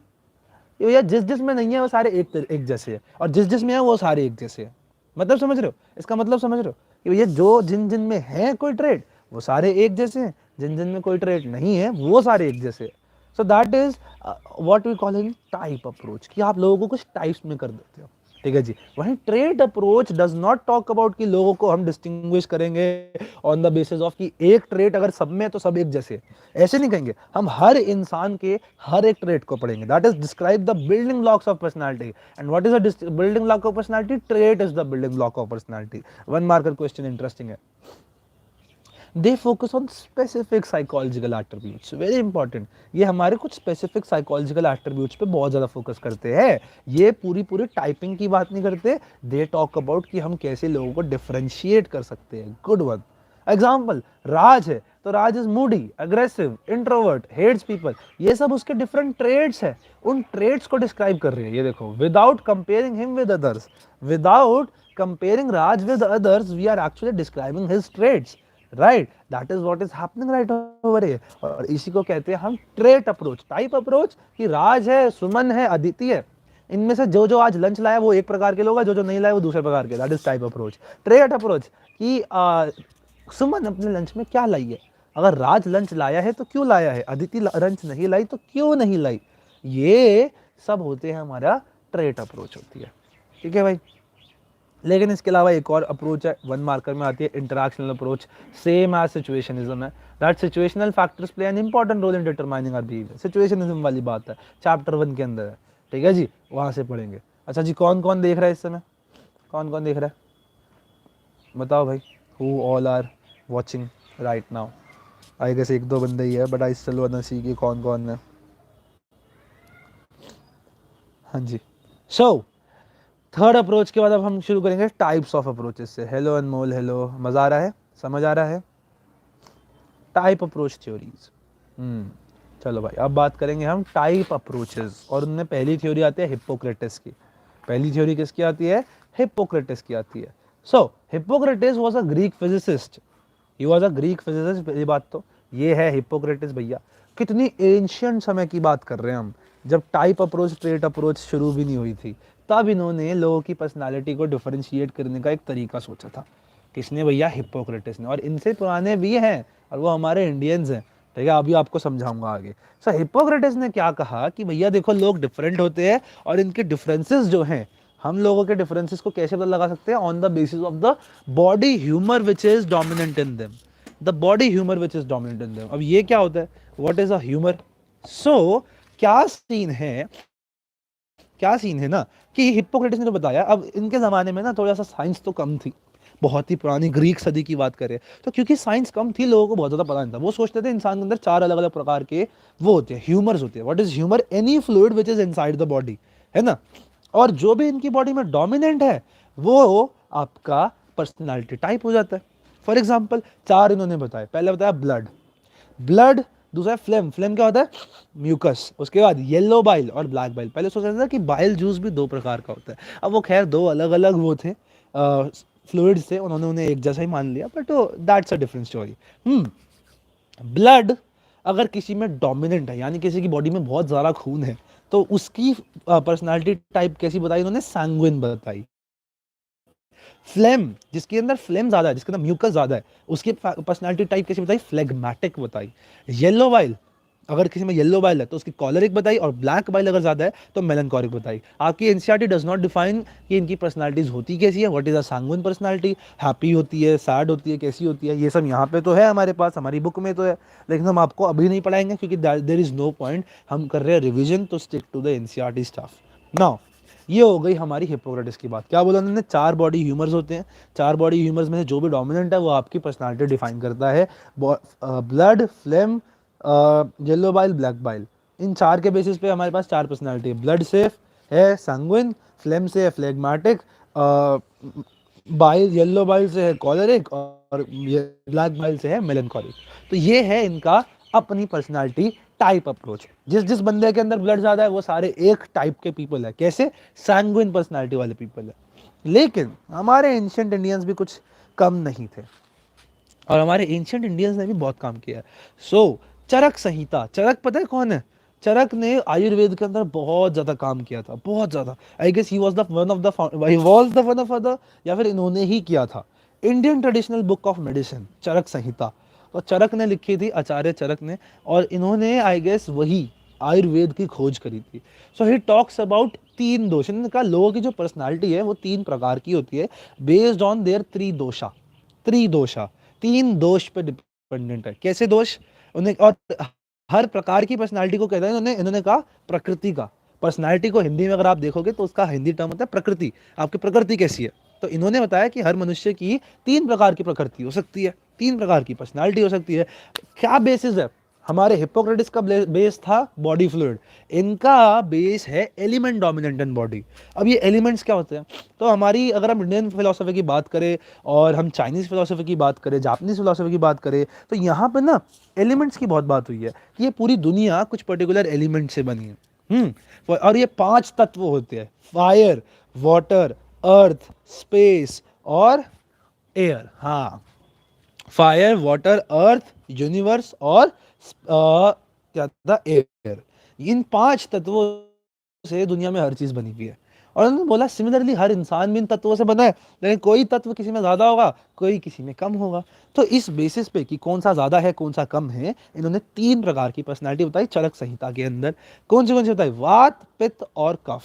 S1: ये भैया जिस जिस में नहीं है वो सारे एक जैसे है, और जिस जिस में है वो सारे एक जैसे है। मतलब समझ रहे हो, इसका मतलब समझ रहे हो कि भैया जो जिन जिन में है कोई ट्रेड वो सारे एक जैसे हैं, जिन जिन में कोई ट्रेड नहीं है वो सारे एक जैसे हैं। So that is what we call in type approach, कि आप लोगों को कुछ टाइप्स में कर देते हो। ठीक है जी। वहीं trade approach does not talk about कि लोगों को हम डिस्टिंग्विश करेंगे ऑन द बेसिस ऑफ कि एक ट्रेड अगर सब में है तो सब एक जैसे है। ऐसे नहीं कहेंगे, हम हर इंसान के हर एक ट्रेड को पढ़ेंगे। That is describe the building blocks of personality. And what is the building block of personality? Trait is the building block of personality. One marker question interesting है। They focus on specific psychological attributes, very important. ये हमारे कुछ specific psychological attributes पे बहुत ज्यादा focus करते हैं। ये पूरी पूरी टाइपिंग की बात नहीं करते। दे टॉक अबाउट कि हम कैसे लोगों को डिफरेंशिएट कर सकते हैं। Good one. एग्जाम्पल, राज है तो Raj is moody, aggressive, introvert, hates people. ये सब उसके डिफरेंट ट्रेड्स है, उन ट्रेड्स को डिस्क्राइब कर रही है। ये देखो, without comparing him with others, without comparing Raj with others, we are actually describing his traits, right? That is what is happening right over here. और इसी को कहते हैं हम ट्रेट अप्रोच, टाइप अप्रोच। कि राज है, सुमन है, अदिति है, इनमें से जो जो आज लंच लाया वो एक प्रकार के लोग हैं, जो जो नहीं लाया वो दूसरे प्रकार के। That is type approach. Trait approach कि सुमन अपने लंच में क्या लाई है, अगर राज लंच लाया है तो क्यों लाया है, अदिति लंच नहीं लाई तो क्यों नहीं लाई। ये सब होते हैं हमारा ट्रेट अप्रोच होती है। ठीक है भाई। लेकिन इसके अलावा एक और अप्रोच है, वन मार्कर में आती है, interactional approach, same as situationism है। That situational factors play an important role in determining our behaviour. Situationism वाली बात है, चैप्टर 1 के अंदर है। ठीक है जी, वहां से पढ़ेंगे। अच्छा जी, कौन कौन देख रहा है इस समय, कौन कौन देख रहा है बताओ भाई। Who all are watching right now? I guess एक दो बंदे ही है, but I still want to see कि कौन कौन है। हाँ जी। सो थर्ड अप्रोच के बाद अब हम शुरू करेंगे टाइप्स ऑफ अप्रोचेस से। हेलो अनमोल, हेलो, मजा आ रहा है, समझ आ रहा है? Type approach theories. चलो भाई, अब बात करेंगे हम टाइप अप्रोचेस, और उनमें पहली थ्योरी आती है हिप्पोक्रेटिस की। पहली थ्योरी किसकी आती है? हिप्पोक्रेटिस की आती है। So Hippocrates was a Greek physicist, he was a Greek physicist. पहली बात तो ये है, हिप्पोक्रेटिस भैया कितनी एंशियंट समय की बात कर रहे हैं हम, जब टाइप अप्रोच ट्रेट अप्रोच शुरू भी नहीं हुई थी, तब इन्होंने लोगों की पर्सनालिटी को डिफरेंशिएट करने का एक तरीका सोचा था। किसने भैया? हिप्पोक्रेटिस ने। और इनसे पुराने भी हैं, और वो हमारे इंडियंस हैं। ठीक है, अभी आपको समझाऊंगा आगे। सो हिप्पोक्रेटिस ने क्या कहा कि भैया देखो, लोग डिफरेंट होते हैं, और इनके डिफरेंसेस जो हैं, हम लोगों के डिफरेंसेस को कैसे पता लगा सकते हैं? On the basis of the body humour which is dominant in them, the body humour which is dominant in them. अब ये क्या होता है? What is a humour? So क्या सीन है, क्या सीन है ना, कि हिप्पोक्रेटिस ने जो बताया, अब इनके ज़माने में ना थोड़ा सा साइंस तो कम थी, बहुत ही पुरानी ग्रीक सदी की बात करें तो, क्योंकि साइंस कम थी, लोगों को बहुत ज़्यादा पता नहीं था। वो सोचते थे इंसान के अंदर 4 अलग अलग प्रकार के वो होते हैं, ह्यूमर्स होते हैं। What is humour? Any fluid which is inside the body, है ना? और जो भी इनकी बॉडी में डोमिनेंट है वो आपका पर्सनालिटी टाइप हो जाता है। फॉर एग्जाम्पल 4 इन्होंने बताए। पहले बताया ब्लड, ब्लड। दूसरा फ्लेम, फ्लेम क्या होता है? म्यूकस। उसके बाद येलो बाइल और ब्लैक बाइल। पहले सोचा था कि बाइल जूस भी 2 प्रकार का होता है, अब वो खैर 2 अलग अलग वो थे फ्लूइड्स थे, उन्होंने उन्हें एक जैसा ही मान लिया, but that's a different story. Blood अगर किसी में डोमिनेंट है, यानी किसी की बॉडी में बहुत ज़्यादा खून है, तो उसकी पर्सनालिटी टाइप कैसी बताई उन्होंने? सैंग्विन बताई। फ्लेम, जिसके अंदर फ्लेम ज्यादा है, जिसके अंदर म्यूकस ज्यादा है, उसकी पर्सनालिटी टाइप कैसी बताई? फ्लेगमैटिक बताई। येलो बाइल, अगर किसी में येलो बाइल है तो उसकी कॉलरिक बताई, और ब्लैक बाइल अगर ज्यादा है तो मेलनकॉलिक बताई। आपकी एनसीईआरटी डज नॉट डिफाइन कि इनकी पर्सनालिटीज होती कैसी है। What is a sanguine personality? Happy होती है, सैड होती है, कैसी होती है? ये सब यहाँ पे तो है हमारे पास, हमारी बुक में तो है, लेकिन हम आपको अभी नहीं पढ़ाएंगे, क्योंकि देयर इज नो पॉइंट, हम कर रहे हैं रिविजन, तो stick to the NCERT stuff. Now ये हो गई हमारी हिप्पोक्रेटिस की बात। क्या बोला उन्होंने? 4 बॉडी ह्यूमर्स होते हैं, 4 बॉडी ह्यूमर्स में से जो भी डोमिनेंट है वो आपकी पर्सनालिटी डिफाइन करता है। Blood, phlegm, yellow bile, black bile, in 4 के बेसिस पे हमारे पास 4 पर्सनालिटी है। ब्लड से है सैंग्विन, फ्लेम से है फ्लेगमेटिक, बाइल, येलो बाइल से है कॉलरिक, और ब्लैक बाइल से है मेलनकॉलिक। तो ये है इनका अपनी पर्सनालिटी टाइप अप्रोच। जिस जिस बंदे के अंदर ब्लड ज्यादा है वो सारे एक टाइप के पीपल है। कैसे? सैंग्विन पर्सनालिटी वाले पीपल है। लेकिन हमारे एंशिएंट इंडियंस भी कुछ कम नहीं थे, और हमारे एंशिएंट इंडियंस ने भी बहुत काम किया है। सो चरक संहिता, चरक पता है कौन है? चरक ने आयुर्वेद के अंदर बहुत ज्यादा काम किया था, बहुत ज्यादा। I guess he was the one of the he was the one of the, या फिर इन्होंने ही किया था Indian traditional book of medicine, Charak Samhita. तो चरक ने लिखी थी, आचार्य चरक ने, और इन्होंने आई गेस वही आयुर्वेद की खोज करी थी। सो ही टॉक्स अबाउट तीन दोष। इन्होंने कहा लोगों की जो पर्सनालिटी है वो तीन प्रकार की होती है, बेस्ड ऑन देयर त्रिदोषा। त्रिदोषा, तीन दोष पे डिपेंडेंट है। कैसे दोष? उन्हें, और हर प्रकार की पर्सनालिटी को कहते हैं इन्होंने, इन्होंने कहा प्रकृति का। पर्सनालिटी को हिंदी में अगर आप देखोगे तो उसका हिंदी टर्म होता है प्रकृति। आपकी प्रकृति कैसी है? तो इन्होंने बताया कि हर मनुष्य की तीन प्रकार की प्रकृति हो सकती है, तीन प्रकार की पर्सनालिटी हो सकती है। क्या बेसिस है? हमारे हिप्पोक्रेटिस का बेस था बॉडी फ्लूइड, इनका बेस है एलिमेंट डोमिनेंट इन बॉडी। अब ये एलिमेंट्स क्या होते हैं? तो हमारी, अगर हम इंडियन फिलोसफी की बात करें और हम चाइनीज फिलोसफी की बात करें, जापानीज फिलोसफी की बात करें, तो यहाँ पर ना एलिमेंट्स की बहुत बात हुई है कि ये पूरी दुनिया कुछ पर्टिकुलर एलिमेंट से बनी है। और ये पांच तत्व होते हैं, फायर, वाटर, अर्थ, स्पेस और एयर। हाँ, फायर, वाटर, अर्थ, यूनिवर्स और क्या था, एयर। इन पांच तत्वों से दुनिया में हर चीज बनी हुई है। और उन्होंने बोला सिमिलरली हर इंसान भी इन तत्वों से बना है, लेकिन कोई तत्व किसी में ज्यादा होगा, कोई किसी में कम होगा। तो इस बेसिस पे कि कौन सा ज्यादा है कौन सा कम है, इन्होंने तीन प्रकार की पर्सनालिटी बताई चरक संहिता के अंदर। कौन सी बताई? वात, पित्त और कफ।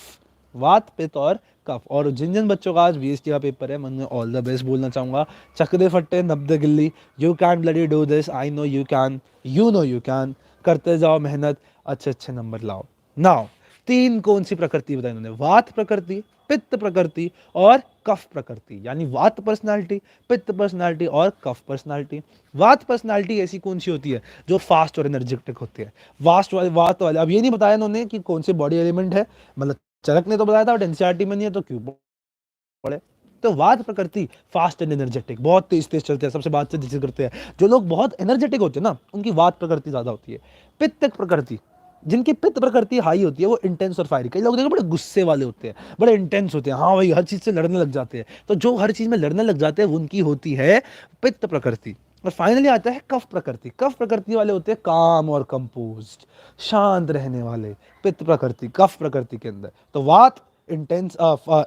S1: वात, पित्त और कफ। और जिन जिन बच्चों का आज बीएसटी का पेपर है, मैं ऑल द बेस्ट बोलना चाहूंगा। चकदे फट्टे नब्दे गिल्ली, you can bloody do this, I know you can, you know you can. करते जाओ मेहनत, अच्छे अच्छे नंबर लाओ। नाउ तीन कौन सी प्रकृति बताई उन्होंने? वात प्रकृति, पित्त प्रकृति और कफ प्रकृति। यानी वात पर्सनालिटी, पित्त पर्सनालिटी और कफ पर्सनालिटी। वात पर्सनालिटी ऐसी कौन सी होती है? जो फास्ट और एनर्जेटिक होती है। वात वाले, अब ये नहीं बताया इन्होंने कि कौन से बॉडी एलिमेंट है, मतलब चरक ने तो बताया था, बट एनसीईआरटी में नहीं है तो क्यों पढ़े। तो वात प्रकृति फास्ट एंड एनर्जेटिक, बहुत तेज तेज चलते हैं, सबसे बातचीत जिसे करते हैं। जो लोग बहुत एनर्जेटिक होते हैं ना, उनकी वात प्रकृति ज्यादा होती है। पित्त प्रकृति, जिनकी पित्त प्रकृति हाई होती है वो इंटेंस और फायरी। कई लोग देखो बड़े गुस्से वाले होते हैं, बड़े इंटेंस होते हैं, हाँ भाई हर चीज से लड़ने लग जाते हैं। तो जो हर चीज में लड़ने लग जाते हैं उनकी होती है पित्त प्रकृति। और फाइनली आता है कफ प्रकृति। कफ प्रकृति वाले होते हैं काम और कंपोज्ड, शांत रहने वाले। पित्त प्रकृति कफ प्रकृति के अंदर। तो वात इंटेंस,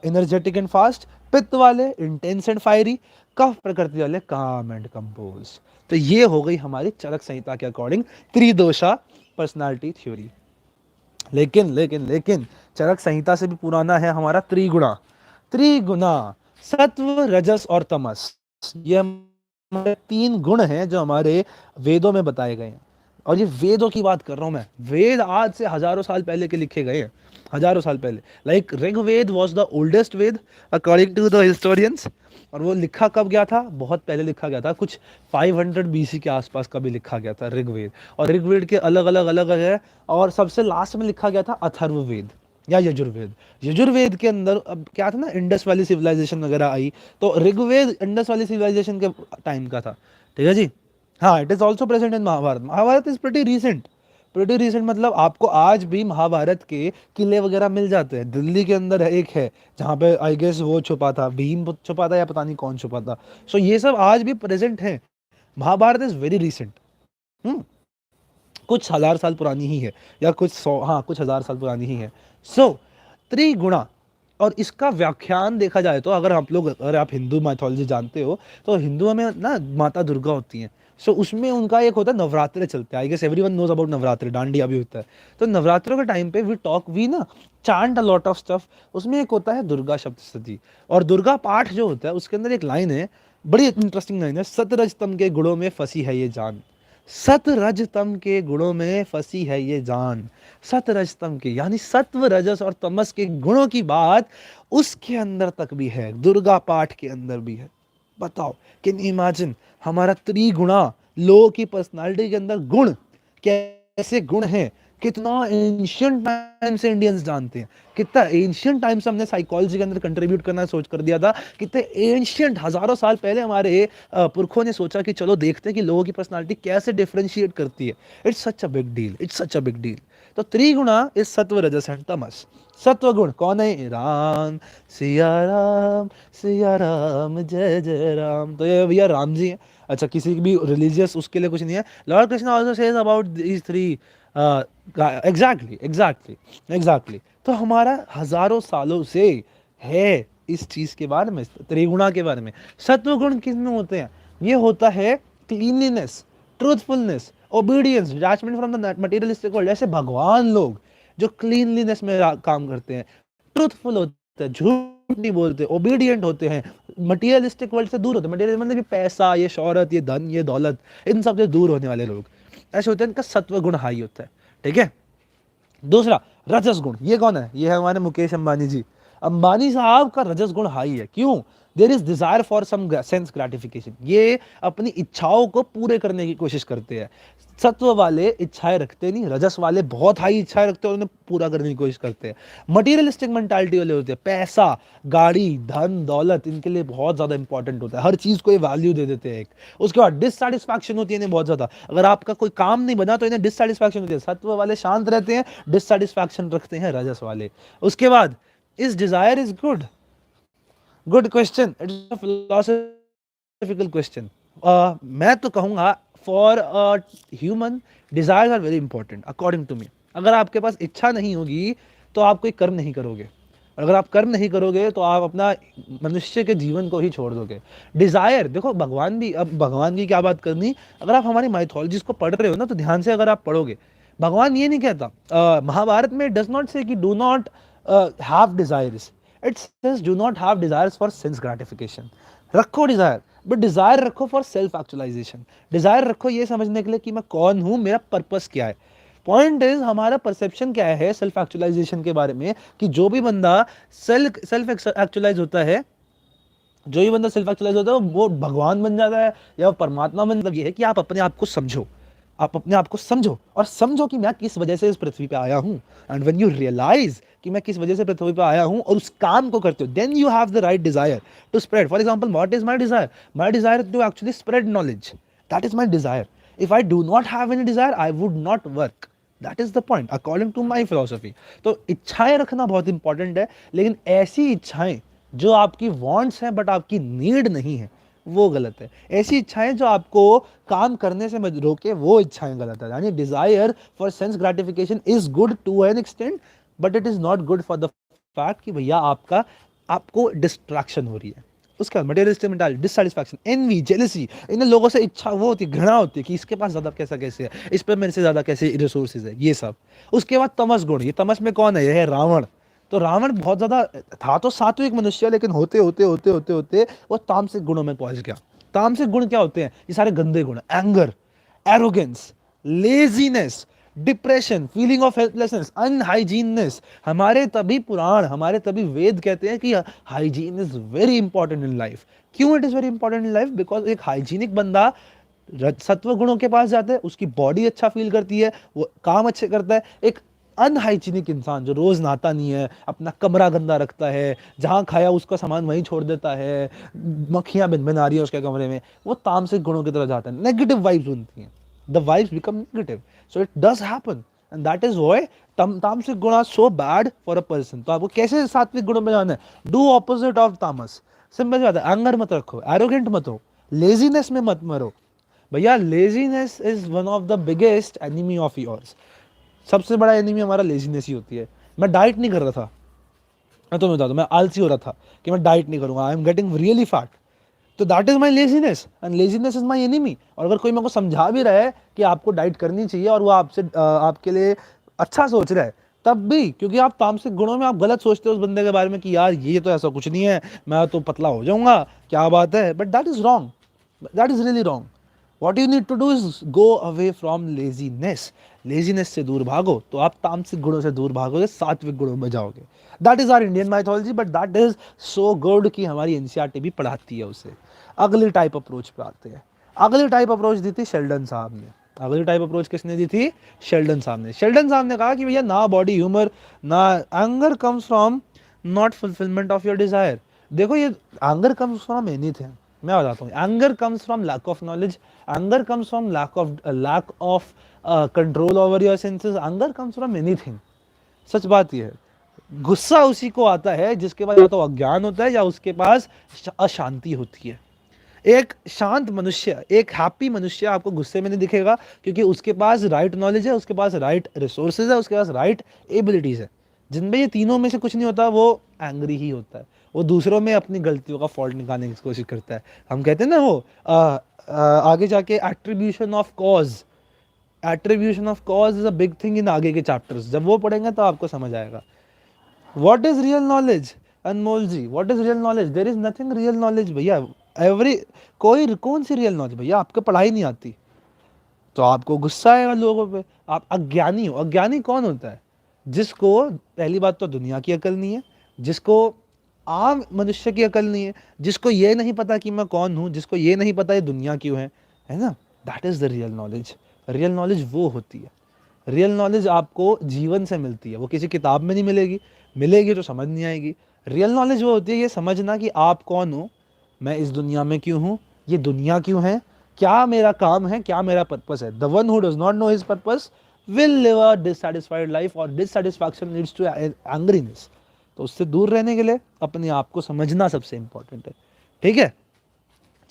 S1: एनर्जेटिक एंड फास्ट। पित्त वाले इंटेंस एंड फायरी। कफ प्रकृति वाले काम एंड कंपोज। तो ये हो गई हमारी चरक संहिता के अकॉर्डिंग त्रिदोषा पर्सनालिटी थ्योरी। लेकिन लेकिन लेकिन चरक संहिता से भी पुराना है हमारा त्रिगुणा। त्रिगुणा, सत्व, रजस और तमस। ये हमारे तीन गुण हैं जो हमारे वेदों में बताए गए हैं। और ये वेदों की बात कर रहा हूं मैं, वेद आज से हजारों साल पहले के लिखे गए हैं, हजारों साल पहले। Like Rigveda was the oldest Veda according to the historians. और वो लिखा कब गया था? बहुत पहले लिखा गया था, कुछ 500 बीसी के आसपास कभी लिखा गया था ऋग्वेद। और ऋग्वेद के अलग अलग अलग है, और सबसे लास्ट में लिखा गया था अथर्ववेद या यजुर्वेद। यजुर्वेद के अंदर अब क्या था ना, इंडस वैली सिविलाइजेशन वगैरह आई, तो ऋग्वेद इंडस वैली सिविलाइजेशन के टाइम का था। ठीक है जी। हाँ, it is also present in Mahabharata. Mahabharata is pretty recent, pretty recent. मतलब आपको आज भी महाभारत के किले वगैरह मिल जाते हैं। दिल्ली के अंदर एक है जहाँ पे आई गेस वो छुपा था, भीम छुपा था या पता नहीं कौन छुपा था। सो ये सब आज भी प्रेजेंट है। महाभारत इज वेरी रिसेंट, कुछ हजार साल पुरानी ही है, या कुछ 100, हाँ कुछ हजार साल पुरानी ही है। सो त्रिगुणा, और इसका व्याख्यान देखा जाए तो अगर आप लोग, अगर आप हिंदू माइथोलॉजी जानते हो, तो हिंदुओं में ना माता दुर्गा होती हैं। सो उसमें उनका एक होता है, नवरात्रे चलते हैं। I guess everyone knows about Navratre, Dandiya भी होता है। तो नवरात्रों के टाइम पे वी ना chant a lot of stuff. उसमें एक होता है दुर्गा सप्तशती, और दुर्गा पाठ जो होता है उसके अंदर एक लाइन है, बड़ी इंटरेस्टिंग लाइन है, सतरजतम के गुणों में फंसी है ये जान। सतरजतम के गुणों में फंसी है ये जान। सतरजतम के यानी सत्व, रजस और तमस के गुणों की बात उसके अंदर तक भी है, दुर्गा पाठ के अंदर भी है। बताओ, कैन इमेजिन हमारा त्रिगुणा, लोगों की पर्सनालिटी के अंदर गुण, कैसे गुण हैं, कितना एंशियंट टाइम से इंडियंस जानते हैं, कितना एंशियंट टाइम से हमने साइकोलॉजी के अंदर कंट्रीब्यूट करना सोच कर दिया था। कितने एंशियंट, हजारों साल पहले हमारे पुरखों ने सोचा कि चलो देखते हैं कि लोगों की पर्सनालिटी कैसे डिफरेंशिएट करती है। It's such a big deal, it's such a big deal. तो त्रिगुणा इज सत्व, रजस एंड तमस। सत्व गुण कौन है? राम सिया राम, सिया राम जय जय राम। तो ये भैया राम जी हैं। अच्छा, किसी भी रिलीजियस उसके लिए कुछ नहीं है। Lord Krishna also says about these three, exactly exactly exactly. तो हमारा हजारों सालों से है इस चीज के बारे में, त्रिगुणा के बारे में। सत्व गुण किस में होते हैं? ये होता है cleanliness, truthfulness, obedience, detachment from the materialistic world. ऐसे भगवान लोग जो क्लीनलीनेस में काम करते हैं, ट्रूथफुल होते हैं, झूठ नहीं बोलते, ओबीडियंट होते हैं, मटेरियलिस्टिक वर्ल्ड से दूर होते हैं। मटेरियल मतलब कि पैसा, ये शौहरत, ये धन, ये दौलत, इन सब से दूर होने वाले लोग ऐसे होते हैं, इनका सत्व गुण हाई होता है। ठीक है। दूसरा रजस गुण, ये कौन है? ये है हमारे मुकेश अंबानी जी। अंबानी साहब का रजस गुण हाई है। क्यों? There is desire for some sense gratification. ये अपनी इच्छाओं को पूरे करने की कोशिश करते हैं। सत्व वाले इच्छाएं रखते नहीं, रजस वाले बहुत हाई इच्छाएं रखते हैं और उन्हें पूरा करने की कोशिश करते हैं। मटीरियलिस्टिक मेंटालिटी वाले होते हैं, पैसा, गाड़ी, धन, दौलत इनके लिए बहुत ज्यादा इंपॉर्टेंट होता है, हर चीज को ये वैल्यू दे देते हैं एक। उसके बाद डिससेटिस्फैक्शन होती है इन्हें बहुत ज्यादा। अगर आपका कोई काम नहीं बना तो इन्हें डिससेटिस्फैक्शन होती है। सत्व वाले शांत रहते हैं, डिससेटिस्फैक्शन रखते हैं रजस वाले। उसके बाद इस desire is good, good question, it's a philosophical question. मैं तो कहूंगा for human desires are very important according to me. अगर आपके पास इच्छा नहीं होगी तो आप कोई कर्म नहीं करोगे, और अगर आप कर्म नहीं करोगे तो आप अपना मनुष्य के जीवन को ही छोड़ दोगे। डिजायर देखो, भगवान भी, अब भगवान की क्या बात करनी, अगर आप हमारी माइथोलॉजीज को पढ़ रहे हो ना तो ध्यान से अगर आप पढ़ोगे, भगवान ये नहीं कहता, महाभारत में डज नॉट से कि do not have desires, it says do not have desires for sense gratification. रखो डिजायर, बट डिजायर रखो फॉर सेल्फ एक्चुअलाइजेशन। डिजायर रखो ये समझने के लिए कि मैं कौन हूं, मेरा पर्पस क्या है। पॉइंट इज हमारा परसेप्शन क्या है सेल्फ एक्चुअलाइजेशन के बारे में, कि जो भी बंदा सेल्फ एक्चुअलाइज होता है, जो भी बंदा सेल्फ एक्चुअलाइज होता है वो भगवान बन जाता है या परमात्मा बन। मतलब ये है कि आप अपने आप को समझो, आप अपने आप को समझो और समझो कि मैं किस वजह से इस पृथ्वी पे आया हूं। एंड व्हेन यू रियलाइज कि मैं किस वजह से पृथ्वी पे आया हूं और उस काम को करते हो, then you have the right desire to spread. For example, what is my desire? My desire to actually spread knowledge, that is my desire. If I do not have any desire I would not work. That is the point according to my philosophy. तो इच्छाएं रखना बहुत important है, लेकिन ऐसी इच्छाएं जो आपकी वांट्स हैं बट आपकी नीड नहीं है, वो गलत है। ऐसी इच्छाएं जो आपको काम करने से रोके, वो इच्छाएं गलत है। यानी desire for sense gratification is good to an extent, but it is not good for the fact कि भैया आपको डिस्ट्रैक्शन हो रही है। उसके बाद materialistic mentality, dissatisfaction, envy, jealousy, इन लोगों से इच्छा वो होती है, घृणा होती है कि इसके पास ज्यादा कैसा कैसे है, इस पर मेरे से ज्यादा कैसे रिसोर्सेज है, ये सब। उसके बाद तमस गुण, ये तमस में कौन है? ये है रावण। तो रावण बहुत ज्यादा था तो सात्विक मनुष्य, लेकिन होते होते होते होते होते वो तामसिक गुणों में पहुंच गया। तामसिक गुण क्या होते हैं? ये सारे गंदे गुण, anger, arrogance, laziness, depression, feeling of helplessness, unhygieneness. हमारे तभी पुराण, हमारे तभी वेद कहते हैं कि hygiene is very important in life. क्यों it is very important in life? Because एक हाइजीनिक बंदा सत्व गुणों के पास जाता है, उसकी बॉडी अच्छा फील करती है, वो काम अच्छे करता है। एक अनहाइजीनिक इंसान जो रोज नहाता नहीं है, अपना कमरा गंदा रखता है, जहां खाया उसका सामान वहीं छोड़ देता है, मक्खियां भिन आ रही है उसके कमरे में, वो तामसिक गुणों की तरफ जाता है, नेगेटिव वाइब्स बनती हैं, the vibes become negative. So it does happen and that is why tamasik guna are so bad for a person. तो आपको कैसे सात्विक गुणों में जाना है? Do opposite of tamas. Simple बात है, एंगर मत रखो, एरोगेंट मत हो, लेजीनेस में मत मरो। भैया laziness is one of the biggest enemy of yours. सबसे बड़ा एनिमी हमारा लेजीनेस ही होती है। मैं डाइट नहीं कर रहा था, मैं तुम्हें बता दूं, मैं आलसी हो रहा था कि मैं डाइट नहीं करूंगा, I am getting really fat, तो that is my laziness and laziness is my enemy. और अगर कोई मेरे को समझा भी रहा है कि आपको डाइट करनी चाहिए और वो आपसे आपके लिए अच्छा सोच रहा है, तब भी क्योंकि आप तामसिक गुणों में आप गलत सोचते हो उस बंदे के बारे में कि यार ये तो ऐसा कुछ नहीं है, मैं तो पतला हो जाऊंगा, क्या बात है, but that is wrong, that is really wrong. What you need to do is go away from laziness. Laziness से दूर भागो तो आप तामसिक गुणों से दूर भागोगे, सात्विक गुणों में जाओगे। That is our Indian mythology, but that is so good कि हमारी एनसीईआरटी भी पढ़ाती है उसे। अगली टाइप अप्रोच पे आते हैं। अगली टाइप अप्रोच दी थी शेल्डन साहब ने। अगली टाइप अप्रोच किसने दी थी? शेल्डन साहब ने। शेल्डन साहब ने कहा कि भैया ना बॉडी ह्यूमर ना anger comes from not fulfilment of your desire. देखो ये एंगर कम्स फ्रॉम एनीथिंग, मैं बताता हूँ। Anger comes from lack of knowledge, anger comes from lack of control over your senses, anger comes from anything. सच बात यह है, गुस्सा उसी को आता है जिसके पास या तो अज्ञान होता है या उसके पास अशांति होती है। एक शांत मनुष्य, एक हैप्पी मनुष्य आपको गुस्से में नहीं दिखेगा, क्योंकि उसके पास राइट नॉलेज है, उसके पास राइट रिसोर्सेज है, उसके पास राइट एबिलिटीज है। जिनमें ये तीनों में से कुछ नहीं होता वो एंग्री ही होता है। वो दूसरों में अपनी गलतियों का फॉल्ट निकालने की कोशिश करता है। हम कहते हैं ना वो आगे जाके attribution of cause, attribution of cause is a big thing in आगे के चैप्टर्स, जब वो पढ़ेंगे तो आपको समझ आएगा। What is real knowledge Anmol ji, what is real knowledge? There is nothing real knowledge भैया। एवरी कोई कौन सी रियल नॉलेज भैया? आपको पढ़ाई नहीं आती तो आपको गुस्सा आएगा लोगों पे, आप अज्ञानी हो। अज्ञानी कौन होता है? जिसको पहली बात तो दुनिया की अकल नहीं है, जिसको आम मनुष्य की अकल नहीं है, जिसको ये नहीं पता कि मैं कौन हूँ, जिसको ये नहीं पता ये दुनिया क्यों है ना? That is the real knowledge. Real knowledge वो होती है। रियल नॉलेज आपको जीवन से मिलती है, वो किसी किताब में नहीं मिलेगी, मिलेगी तो समझ नहीं आएगी। रियल नॉलेज वो होती है ये समझना कि आप कौन हो, मैं इस दुनिया में क्यों हूँ, ये दुनिया क्यों है, क्या मेरा काम है, क्या मेरा पर्पस है। The one who does not know his purpose will live a dissatisfied life, और डिससैटिस्फैक्शन लीड्स टू एंग्रीनेस। तो उससे दूर रहने के लिए अपने आप को समझना सबसे इंपॉर्टेंट है। ठीक है,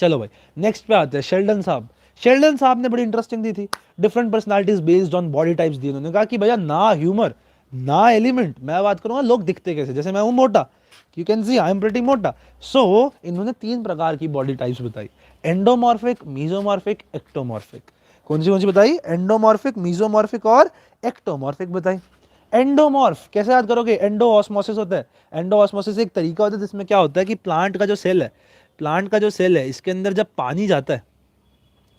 S1: चलो भाई नेक्स्ट पे आते हैं। शेल्डन साहब, शेल्डन साहब ने बड़ी इंटरेस्टिंग दी थी, different personalities based on body types दी। उन्होंने कहा कि भैया ना ह्यूमर ना एलिमेंट, मैं बात करूंगा लोग दिखते कैसे, जैसे मैं हूं मोटा, you can see I am pretty मोटा। सो इन्होंने 3 प्रकार की बॉडी टाइप्स बताई, एंडोमॉर्फिक, मीजोमॉर्फिक, एक्टोमॉर्फिक। कौन सी बताई? एंडोमॉर्फिक, मीजोमॉर्फिक और एक्टोमॉर्फिक बताई। एंडोमॉर्फ कैसे याद करोगे? एंडो ऑस्मोसिस होता है। एंडो ऑस्मोसिस एक तरीका होता है जिसमें क्या होता है कि प्लांट का जो सेल है, प्लांट का जो सेल है इसके अंदर जब पानी जाता है,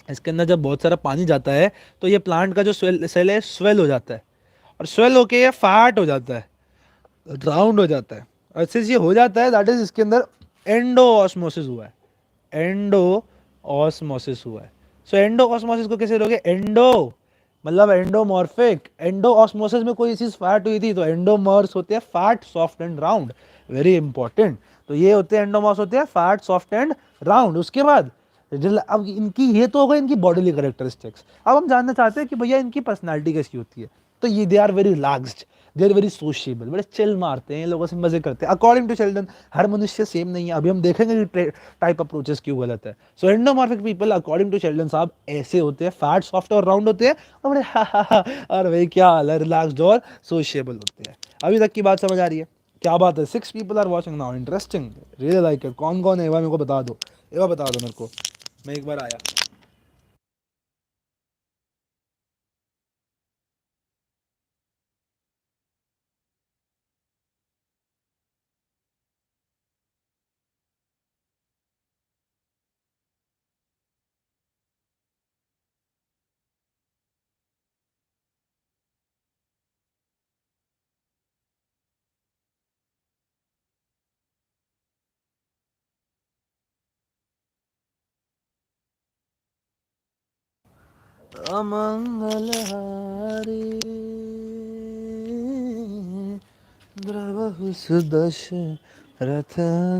S1: इसके अंदर जब बहुत सारा पानी जाता है तो ये प्लांट का जो सेल है स्वेल हो जाता है, और स्वेल होके ये फैट हो जाता है, राउंड हो जाता है। और सिंस ये हो जाता है दैट इज इसके अंदर एंडो ऑस्मोसिस हुआ है, एंडो ऑस्मोसिस हुआ है। सो एंडो ऑस्मोसिस को कैसे लोगे? एंडो मतलब एंडोमॉर्फिक, एंडो ऑस्मोसिस में कोई चीज फैट हुई थी तो एंडोमर्स होते हैं fat, soft and round, very important. तो ये होते हैं एंडोमॉर्स, होते हैं फैट, सॉफ्ट एंड राउंड। उसके बाद अब इनकी ये तो हो गई इनकी बॉडीली कैरेक्टरिस्टिक्स। अब हम जानना चाहते हैं कि भैया इनकी पर्सनालिटी कैसी होती है। तो ये they are very relaxed, they are very sociable, बड़े चिल मारते हैं, लोगों से मजे करते हैं। अकॉर्डिंग टू शेल्डन हर मनुष्य सेम नहीं है, अभी हम देखेंगे कि टाइप अप्रोचेस क्यों गलत है। So endomorphic people according to Sheldon साहब ऐसे होते हैं, फैट, सॉफ्ट और राउंड होते हैं, और बड़े और भाई क्या हाल है, रिलैक्स्ड और सोशिएबल होते हैं। अभी तक की बात समझ आ रही है? क्या बात है, 6 people are watching now, interesting, really like it. कौन कौन है एवा मेरे को बता दो, एवा बता दो मेरे को, मैं एक बार आया। अमंगलहारी द्रवहु सुदशरथ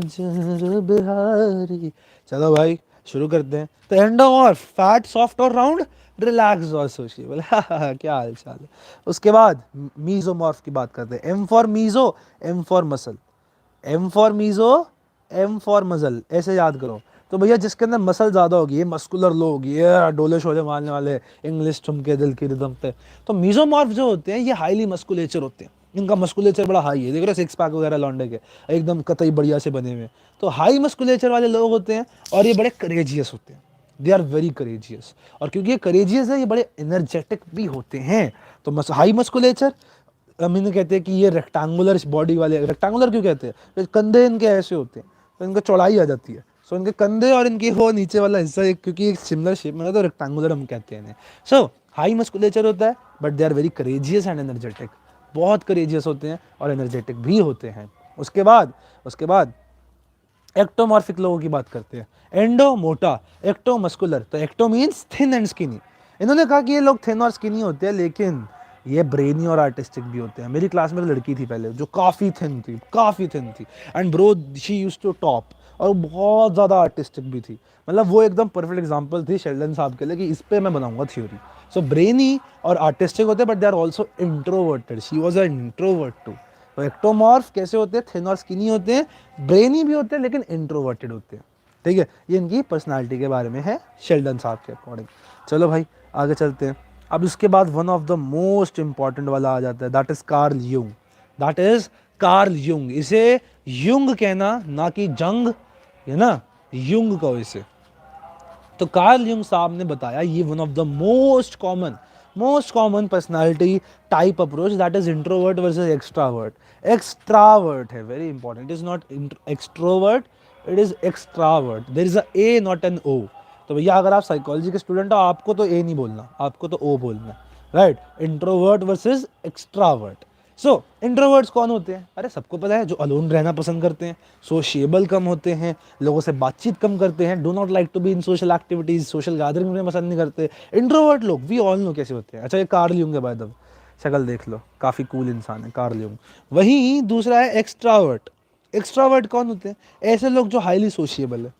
S1: जर बिहारी। चलो भाई शुरू करते हैं। तो एंडोमॉर्फ फैट, सॉफ्ट और राउंड, रिलैक्स और सोशिएबल। क्या हाल चाल है। उसके बाद मीजोमॉर्फ की बात करते हैं। M for meso, M for muscle, M for meso, M for muscle, ऐसे याद करो। तो भैया जिसके अंदर मसल ज्यादा होगी, ये मस्कुलर लोग, ये डोले शोले मारने वाले, इंग्लिश ठुमके दिल की रिदम पे। तो मीजोमॉर्फ जो होते हैं ये हाईली मस्कुलेचर होते हैं, इनका मस्कुलेचर बड़ा हाई है, देख रहे हो 6 पैक वगैरह लौंडे के, एकदम कतई बढ़िया से बने हुए। तो हाई मस्कुलेचर वाले लोग होते हैं, और ये बड़े करेजियस होते हैं, दे आर वेरी करेजियस। और क्योंकि ये करेजियस है ये बड़े एनर्जेटिक भी होते हैं। तो हाई मस्कुलेचर, हम इन्हें कहते हैं कि ये रेक्टेंगुलर बॉडी वाले। रेक्टेंगुलर क्यों कहते हैं? कंधे इनके ऐसे होते हैं तो इनका चौड़ाई आ जाती है। सो इनके कंधे और इनकी वो नीचे वाला हिस्सा क्योंकि एक सिमिलर शेप में है तो रेक्टेंगुलर हम कहते हैं इन्हें। सो हाई मस्कुलेचर होता है, but they are very courageous and energetic, बहुत करेजियस होते हैं और एनर्जेटिक भी होते हैं। उसके बाद एक्टोमॉर्फिक लोगों की बात करते हैं। एंडो मोटा, एक्टो मस्कुलर। तो ecto means thin and skinny. इन्होंने कहा कि ये लोग थिन और स्किनी होते हैं, लेकिन ये ब्रेनी और आर्टिस्टिक भी होते हैं। मेरी क्लास में एक लड़की थी पहले जो काफ़ी थिन थी, काफ़ी थिन थी, and bro she used to top, और बहुत ज़्यादा आर्टिस्टिक भी थी। मतलब वो एकदम परफेक्ट एग्जांपल थी शेल्डन साहब के लिए कि इस पे मैं बनाऊंगा थ्योरी। सो ब्रेनी और आर्टिस्टिक होते हैं, but they are also introverted, she was a introvert too. तो एक्टोमॉर्फ कैसे होते हैं? थिन और स्किनी होते हैं, ब्रेनी भी होते हैं, लेकिन इंट्रोवर्टेड होते हैं। ठीक है, ये इनकी पर्सनालिटी के बारे में है शेल्डन साहब के अकॉर्डिंग। चलो भाई आगे चलते हैं। अब उसके बाद one of the most important वाला आ जाता है, that is Carl Jung. That is Carl Jung. इसे युंग कहना, ना कि जंग, है ना, युंग कहो इसे। तो कार्ल युंग साहब ने बताया ये one of the most common personality type approach, that is introvert versus extravert. Extravert है, very important, it is not extrovert, it is extravert, there is a A not an O. तो भैया अगर आप psychology के student हो, आपको तो ए नहीं बोलना, आपको तो ओ बोलना है, right. Introvert versus extravert. So introverts कौन होते हैं? अरे सबको पता है, जो अलोन रहना पसंद करते हैं, सोशिएबल कम होते हैं, लोगों से बातचीत कम करते हैं, do not like to be in social activities, social gathering में पसंद नहीं करते। इंट्रोवर्ट लोग वी ऑल नो कैसे होते हैं। अच्छा ये कार्ल यूंग है, बाय द वे, शक्ल देख लो, काफ़ी कूल इंसान है कार्ल यूंग। वहीं दूसरा है एक्सट्रावर्ट। एक्स्ट्रावर्ट कौन होते हैं? ऐसे लोग जो हाईली सोशिएबल है,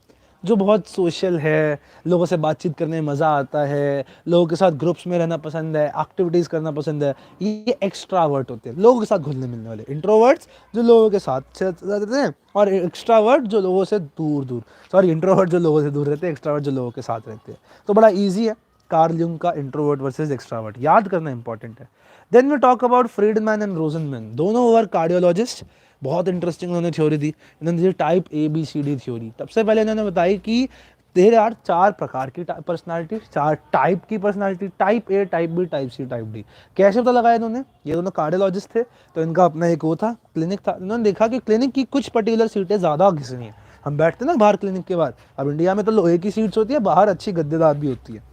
S1: जो बहुत सोशल है, लोगों से बातचीत करने में मज़ा आता है, लोगों के साथ ग्रुप्स में रहना पसंद है, एक्टिविटीज़ करना पसंद है, ये एक्स्ट्रावर्ट होते हैं, लोगों के साथ घुलने मिलने वाले। इंट्रोवर्ट्स जो लोगों के साथ रहते हैं, और एक्स्ट्रावर्ट जो लोगों से दूर दूर, सॉरी इंट्रोवर्ट जो लोगों से दूर रहते हैं, एक्स्ट्रावर्ट जो लोगों के साथ रहते हैं। तो बड़ा ईजी है कार्ल युंग का इंट्रोवर्ट वर्सेज एक्स्ट्रावर्ट याद करना इंपॉर्टेंट है। Then we talk about Friedman and Rosenman, दोनों वर कार्डियोलॉजिस्ट। बहुत इंटरेस्टिंग उन्होंने थ्योरी दी, इन्होंने दी टाइप ABCD थ्योरी। सबसे पहले इन्होंने बताई कि देयर आर 4 प्रकार की पर्सनालिटी, 4 टाइप की personality, type A, type B, type C, type D। कैसे पता लगाया इन्होंने? ये दोनों कार्डियोलॉजिस्ट थे, तो इनका अपना एक वो था, क्लिनिक था। इन्होंने देखा कि क्लिनिक की कुछ पर्टिकुलर सीटें ज़्यादा घिसनी है। हम बैठते हैं ना बाहर क्लिनिक के बाहर, अब इंडिया में तो लोहे की सीट्स होती है, बाहर अच्छी गद्देदार भी होती है।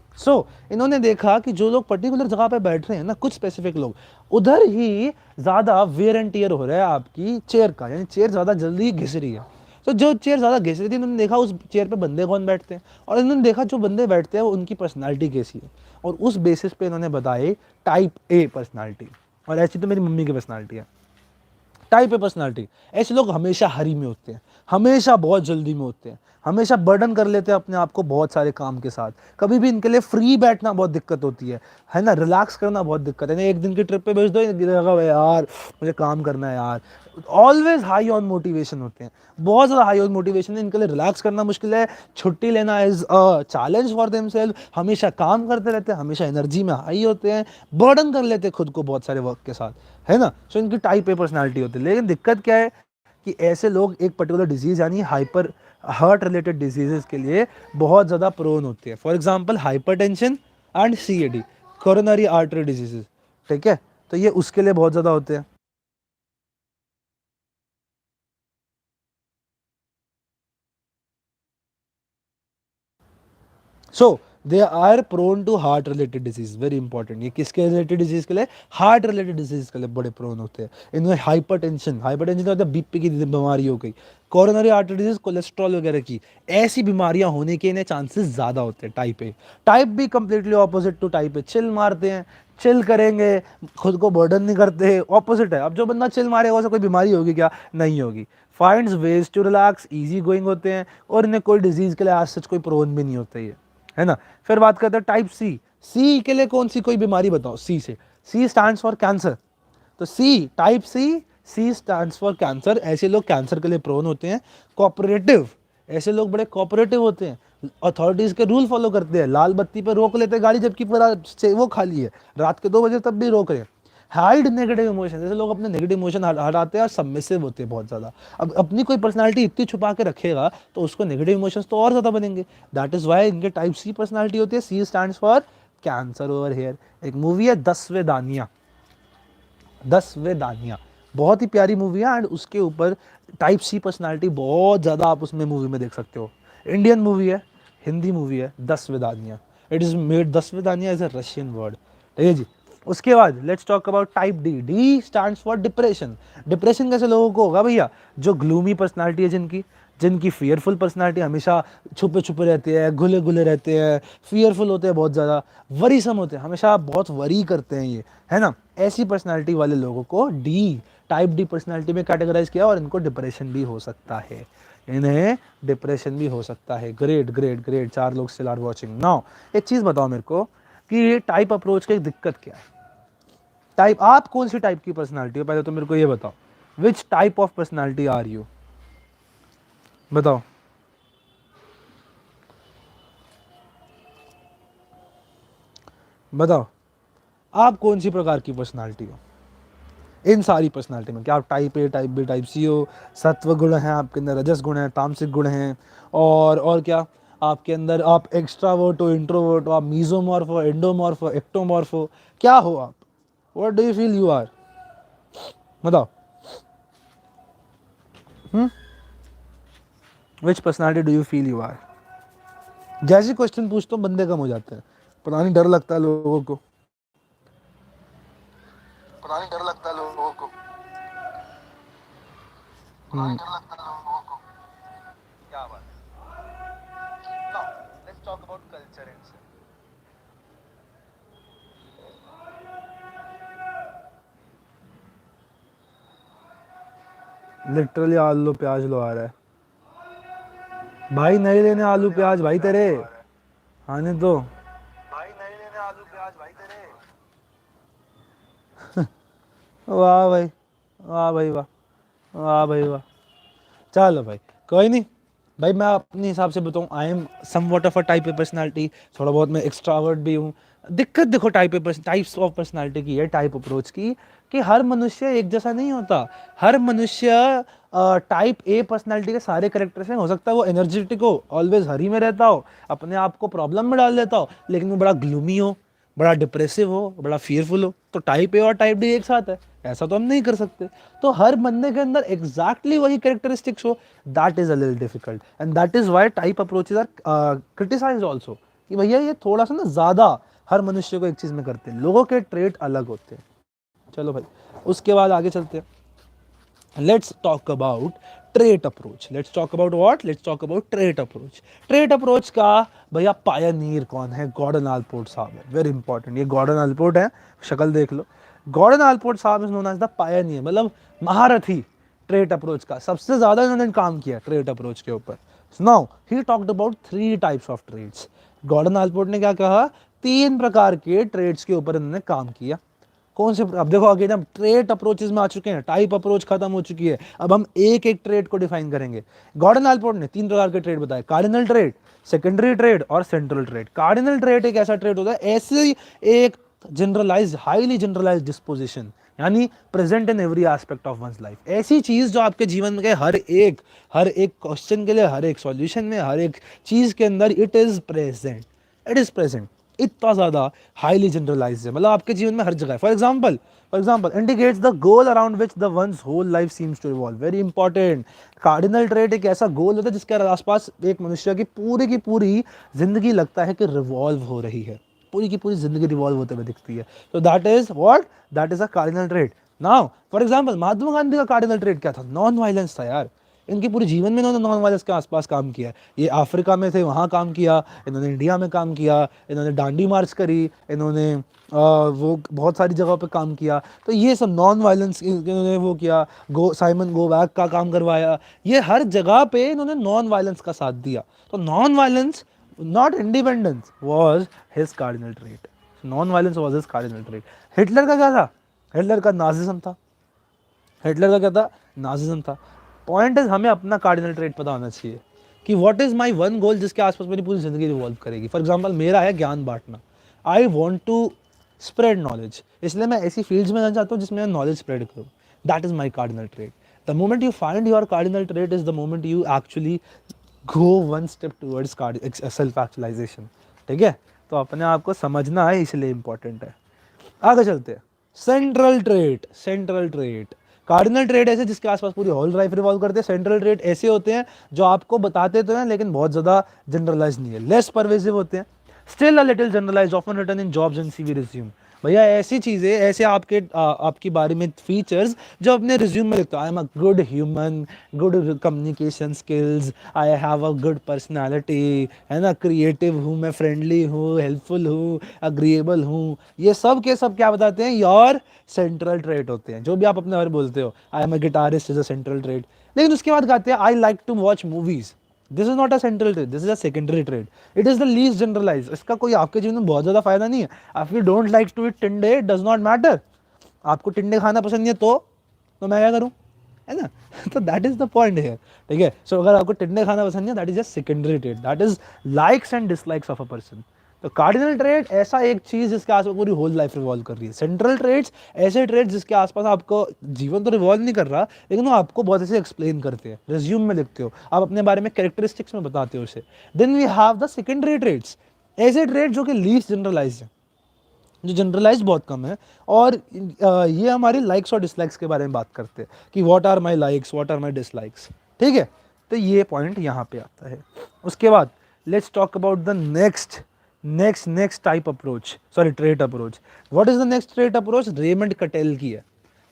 S1: इन्होंने देखा कि जो लोग पर्टिकुलर जगह पे बैठ रहे हैं ना, कुछ स्पेसिफिक लोग, उधर ही ज़्यादा वेयर एंड टीयर हो रहा है आपकी चेयर का, यानी चेयर ज़्यादा जल्दी घिस रही है। तो जो चेयर ज़्यादा घिस रही थी, इन्होंने देखा उस चेयर पे बंदे कौन बैठते हैं, और इन्होंने देखा जो बंदे बैठते हैं वो उनकी पर्सनालिटी कैसी है, और उस बेसिस पे इन्होंने बताए टाइप A पर्सनालिटी। और ऐसी तो मेरी मम्मी की पर्सनालिटी है, टाइप ए पर्सनालिटी। ऐसे लोग हमेशा हरी में होते हैं, हमेशा बहुत जल्दी में होते हैं, हमेशा बर्डन कर लेते हैं अपने आप को बहुत सारे काम के साथ। कभी भी इनके लिए फ्री बैठना बहुत दिक्कत होती है ना, रिलैक्स करना बहुत दिक्कत है। एक दिन की ट्रिप पे भेज दो, यार मुझे काम करना है यार। ऑलवेज हाई ऑन मोटिवेशन होते हैं, बहुत ज़्यादा हाई ऑन मोटिवेशन है इनके लिए। रिलैक्स करना मुश्किल है, छुट्टी लेना is a challenge for themselves. हमेशा काम करते रहते हैं, हमेशा एनर्जी में हाई होते हैं, बर्डन कर लेते हैं खुद को बहुत सारे वर्क के साथ, है ना। सो इनकी टाइप ए पर्सनालिटी होती है। लेकिन दिक्कत क्या है कि ऐसे लोग एक पर्टिकुलर डिजीज यानी हाइपर हार्ट रिलेटेड डिजीजेस के लिए बहुत ज़्यादा प्रोन होते हैं। For example hypertension and CAD, coronary artery diseases, ठीक है, तो ये उसके लिए बहुत ज़्यादा होते हैं। So they are prone to heart related disease, very important. ये किसके रिलेटेड डिजीज के लिए? हार्ट रिलेटेड डिजीज के लिए बड़े प्रोन होते हैं। इनमें हाइपरटेंशन, हाइपरटेंशन होता है BP की बीमारी हो गई, कोरोनरी आर्टरी डिजीज, कोलेस्ट्रॉल वगैरह की ऐसी बीमारियां होने के इन्हें चांसेस ज़्यादा होते हैं type A. Type B completely opposite to type A, chill मारते हैं, चिल करेंगे, खुद को बर्डन नहीं करते, ऑपोजिट है। अब जो बंदा चिल मारेगा उसे कोई बीमारी होगी क्या? नहीं होगी। Finds ways to relax, easy going होते हैं, और इन्हें कोई डिजीज के लिए आज सच कोई प्रोन भी नहीं होता है ना। फिर बात करते हैं टाइप C। C के लिए कौन सी कोई बीमारी बताओ? C से, C स्टैंड्स फॉर कैंसर। तो C, type C stands for cancer. ऐसे लोग कैंसर के लिए प्रोन होते हैं। कोऑपरेटिव, ऐसे लोग बड़े कोऑपरेटिव होते हैं, अथॉरिटीज के रूल फॉलो करते हैं, लाल बत्ती पर रोक लेते हैं गाड़ी जबकि पूरा वो खाली है, रात के 2 बजे तब भी रोक रहे हैं। हाइड नेगेटिव इमोशन, जैसे लोग अपने नेगेटिव इमोशन हटाते हैं और सबमिसिव होते हैं बहुत ज़्यादा। अब अपनी कोई पर्सनालिटी इतनी छुपा के रखेगा तो उसको नेगेटिव इमोशंस तो और ज़्यादा बनेंगे। दैट इज़ वाई इनके टाइप C पर्सनालिटी होती है। C stands for cancer over here. एक मूवी है 10वें दानिया, 10वें दानिया, बहुत ही प्यारी मूवी है, एंड उसके ऊपर टाइप C पर्सनालिटी बहुत ज़्यादा आप उसमें मूवी में देख सकते हो। इंडियन मूवी है, हिंदी मूवी है, 10वें दानिया। इट इज़ मेड, 10वें दानिया इज़ अ रशियन वर्ड, ठीक है जी। उसके बाद let's talk about type D। D stands for depression. Depression कैसे लोगों को होगा भैया? जो ग्लूमी पर्सनालिटी है, जिनकी जिनकी फियरफुल पर्सनालिटी, हमेशा छुपे छुपे रहते हैं, घुले घुले रहते हैं, फियरफुल होते हैं बहुत ज़्यादा, वरीसम होते हैं, हमेशा बहुत वरी करते हैं ये, है ना। ऐसी पर्सनालिटी वाले लोगों को टाइप डी पर्सनालिटी में कैटेगराइज किया, और इनको डिप्रेशन भी हो सकता है, इन्हें डिप्रेशन भी हो सकता है। ग्रेट ग्रेट ग्रेट, 4 लोग स्टिल आर वाचिंग नाउ। एक चीज़ बताओ मेरे को कि ये टाइप अप्रोच की दिक्कत क्या है? टाइप, आप कौन सी टाइप की पर्सनालिटी हो? पहले तो मेरे को ये बताओ, which type of personality are you? बताओ। बताओ आप कौन सी प्रकार की पर्सनालिटी हो इन सारी पर्सनालिटी में? क्या आप type A, type B, type C हो? सत्व गुण है आपके अंदर, रजस गुण है, तामसिक गुण है, और क्या आपके अंदर? आप एक्स्ट्रावर्ट हो, इंट्रोवर्ट हो, आप मीजोमॉर्फ हो, एंडोमॉर्फ हो, एक्टोमॉर्फ हो, क्या हो आप? What do you feel you are? बताओ। Which personality do you feel you are? जैसे क्वेश्चन पूछता हूँ बंदे कम हो जाते हैं, पता नहीं डर लगता है लोगों को, पता नहीं डर लगता है लोगों को, पता नहीं डर लगता है लोगों को। क्या बात है। Now let's talk about culture and literally आलू प्याज लो आ रहा है भाई, नहीं लेने आलू प्याज भाई तेरे, आने दो भाई, नहीं लेने आलू प्याज भाई तेरे। वाह भाई, वाह भाई, वाह, वाह भाई, वाह। चलो भाई, कोई नहीं भाई, मैं अपने हिसाब से बताऊं, I am somewhat of a type A personality, थोड़ा बहुत मैं एक्स्ट्रावर्ट भी हूँ। दिक्कत देखो टाइप्स ऑफ पर्सनालिटी की है, टाइप अप्रोच की, कि हर मनुष्य एक जैसा नहीं होता। हर मनुष्य टाइप ए पर्सनालिटी के सारे करेक्टर से हो सकता है वो एनर्जेटिक हो, ऑलवेज हरी में रहता हो, अपने आप को प्रॉब्लम में डाल देता हो, लेकिन वो बड़ा ग्लूमी हो, बड़ा डिप्रेसिव हो, बड़ा फियरफुल हो, तो टाइप ए और टाइप डी एक साथ है, ऐसा तो हम नहीं कर सकते। तो हर बंदे के अंदर एग्जैक्टली वही कैरेक्टरिस्टिक्स हो, that is a little difficult, and that is why type approaches are criticized also, कि भैया ये थोड़ा सा ना ज्यादा हर मनुष्य को एक चीज में करते हैं, लोगों के ट्रेट अलग होते हैं। चलो भाई, उसके बाद आगे चलते हैं। Let's talk about trait approach. Let's talk about what? Let's talk about trait approach. Trait approach का भैया पायनियर कौन है? गॉर्डन आलपोर्ट साहब है, वेरी इंपॉर्टेंट। ये गॉर्डन आलपोर्ट है, शक्ल देख लो। गॉर्डन आलपोर्ट साहब is known as the pioneer, मतलब महारथी ट्रेट अप्रोच का, सबसे ज्यादा इन्होंने काम किया ट्रेट अप्रोच के ऊपर। Now he talked about 3 types of traits. Gordon Allport ने क्या कहा? 3 प्रकार के ट्रेड्स के ऊपर इन्होंने काम किया। कौन से? अब देखो आगे हम ट्रेट अप्रोचेस में आ चुके हैं, टाइप अप्रोच खत्म हो चुकी है, अब हम एक एक ट्रेड को डिफाइन करेंगे। गॉर्डन आलपोर्ट ने 3 प्रकार के ट्रेड बताए: कार्डिनल ट्रेड, सेकेंडरी ट्रेड और सेंट्रल ट्रेड। कार्डिनल ट्रेड एक ऐसा ट्रेड होता है, ऐसे एक जनरलाइज, हाईली जनरलाइज डिस्पोजिशन, यानी present in every aspect of one's life, ऐसी चीज जो आपके जीवन में हर एक क्वेश्चन के लिए, हर एक सॉल्यूशन में, हर एक चीज के अंदर it is present, it is present. इतना ज्यादा हाईली जनरलाइज है, मतलब आपके जीवन में हर जगह। For example indicates the goal around which the one's whole life seems to revolve, very important. Cardinal trait एक ऐसा गोल होता है जिसके आसपास एक मनुष्य की पूरी जिंदगी लगता है कि रिवॉल्व हो रही है, पूरी की पूरी जिंदगी रिवॉल्व होते हुए दिखती है। तो that is what? That is a cardinal trait. Now for example Mahatma Gandhi का कार्डिनल ट्रेट क्या था? नॉन वायलेंस था यार। इनकी पूरी जीवन में इन्होंने नॉन वायलेंस के आसपास काम किया। ये अफ्रीका में थे, वहाँ काम किया, इन्होंने इंडिया में काम किया, इन्होंने डांडी मार्च करी, इन्होंने वो बहुत सारी जगहों पे काम किया। तो ये सब नॉन वायलेंस इन्होंने वो किया, साइमन गो बैक का काम करवाया, ये हर जगह पे इन्होंने नॉन वायलेंस का साथ दिया। तो non violence, not independence, was his cardinal trait. Non violence was his cardinal trait. Hitler का क्या था? हिटलर का नाजिज्म था। हिटलर का क्या था? नाजिज्म था। पॉइंट इज हमें अपना कार्डिनल ट्रेट पता होना चाहिए कि what is my one goal जिसके आसपास मेरी पूरी जिंदगी रिवॉल्व करेगी। फॉर एग्जांपल मेरा है ज्ञान बांटना, I want to spread knowledge, इसलिए मैं ऐसी फील्ड्स में जाना चाहता हूँ जिसमें मैं नॉलेज स्प्रेड करूँ। That is my cardinal trait. The moment you find your cardinal trait is the moment you actually go one step towards self actualization. ठीक है, तो अपने आप को समझना है, इसलिए इंपॉर्टेंट है। आगे चलते हैं। Central trait. Central trait, cardinal trait ऐसे जिसके आसपास पूरी होल लाइफ रिवॉल्व करते हैं। सेंट्रल ट्रेट ऐसे होते हैं जो आपको बताते तो हैं लेकिन बहुत ज्यादा जनरलाइज नहीं है, लेस परवेसिव होते हैं। Still a little generalize, often written in jobs and CV resume. भैया ऐसी चीजें, ऐसे आपकी बारे में फीचर्स जो अपने रिज्यूम में लिखते हो, I am a good human, good communication skills, I have a good personality, है ना, क्रिएटिव हूँ मैं, फ्रेंडली हूँ, हेल्पफुल हूँ, अग्रीएबल हूँ, ये सब के सब क्या बताते हैं? योर सेंट्रल ट्रेट होते हैं। जो भी आप अपने बारे में बोलते हो, I am a guitarist is a central trait, लेकिन उसके बाद कहते हैं I like to watch movies, this is not a central trait, this is a secondary trait, it is the least generalize. इसका कोई आपके जीवन में बहुत ज्यादा फायदा नहीं है। If you don't like to eat tinde, it does not matter. आपको टिंडे खाना पसंद नहीं है तो मैं क्या करूं, है ना? तो दैट इज द पॉइंट है। ठीक है, सो अगर आपको टिंडे खाना पसंद नहीं है, that is a secondary trade, that is likes and dislikes of a person. तो कार्डिनल ट्रेट ऐसा एक चीज जिसके आसपास पूरी होल लाइफ रिवॉल्व कर रही है। सेंट्रल ट्रेट्स ऐसे ट्रेट्स जिसके आसपास आपको जीवन तो रिवॉल्व नहीं कर रहा, लेकिन वो आपको बहुत ऐसे एक्सप्लेन करते हैं, रिज्यूम में लिखते हो, आप अपने बारे में कैरेक्टरिस्टिक्स में बताते हो उसे। Then we have the secondary traits, ऐसे ट्रेट जो कि लीस्ट जनरलाइज है, जो जनरलाइज बहुत कम है, और ये हमारी लाइक्स और डिसलाइक्स के बारे में बात करते हैं कि what are my likes, what are my dislikes. ठीक है, तो ये पॉइंट यहाँ पे आता है। उसके बाद let's talk about the next type approach, sorry trait approach. What is the next trait approach? Raymond कटेल की है।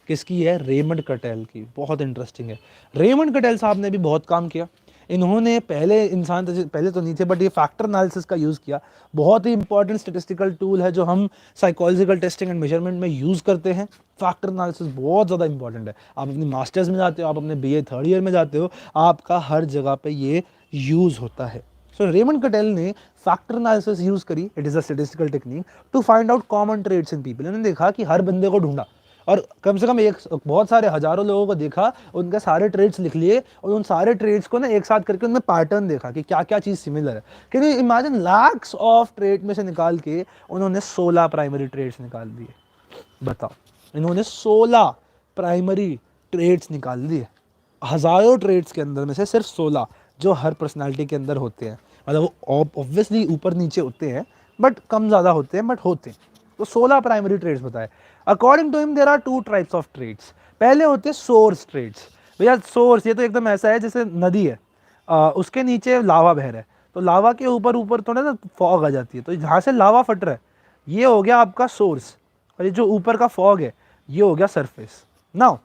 S1: किसकी है? रेमंड कटेल की। बहुत इंटरेस्टिंग है। रेमंड कटेल साहब ने भी बहुत काम किया। इन्होंने पहले तो नहीं थे, बट ये फैक्टर एनालिसिस का यूज़ किया। बहुत ही इंपॉर्टेंट स्टेटिस्टिकल टूल है जो हम साइकोलॉजिकल टेस्टिंग एंड मेजरमेंट में यूज़ करते हैं। फैक्टर एनालिसिस बहुत ज़्यादा इंपॉर्टेंट है। आप अपनी मास्टर्स में जाते हो, आप अपने BA थर्ड ईयर में जाते हो, आपका हर जगह पे ये यूज़ होता है। सो रेमंड कटेल ने फैक्टर एनालिसिस यूज़ करी, it is a statistical technique to find out common traits in people. इन्होंने देखा कि हर बंदे को ढूंढा और कम से कम बहुत सारे हजारों लोगों को देखा, उनके सारे ट्रेड्स लिख लिए और उन सारे ट्रेड्स को ना एक साथ करके उनमें पैटर्न देखा कि क्या क्या चीज़ सिमिलर है। Can you imagine, lakhs of trade में से निकाल के उन्होंने 16 प्राइमरी ट्रेड्स निकाल दिए। बताओ, इन्होंने 16 प्राइमरी ट्रेड्स निकाल दिए। हजारों ट्रेड्स के अंदर में से सिर्फ 16 जो हर पर्सनालिटी के अंदर होते हैं, मतलब वो ऑब्वियसली ऊपर नीचे होते हैं, बट कम ज़्यादा होते हैं, बट होते हैं। तो 16 प्राइमरी ट्रेड्स बताए। According to him there are 2 types of traits. पहले होते हैं सोर्स ट्रेड्स। भैया सोर्स, ये तो एकदम ऐसा है जैसे नदी है, उसके नीचे लावा बह रहा है, तो लावा के ऊपर ऊपर थोड़ा ना फॉग आ जाती है, तो जहाँ से लावा फट रहा है ये हो गया आपका सोर्स, और ये जो ऊपर का फॉग है ये हो गया सरफेस। नाउ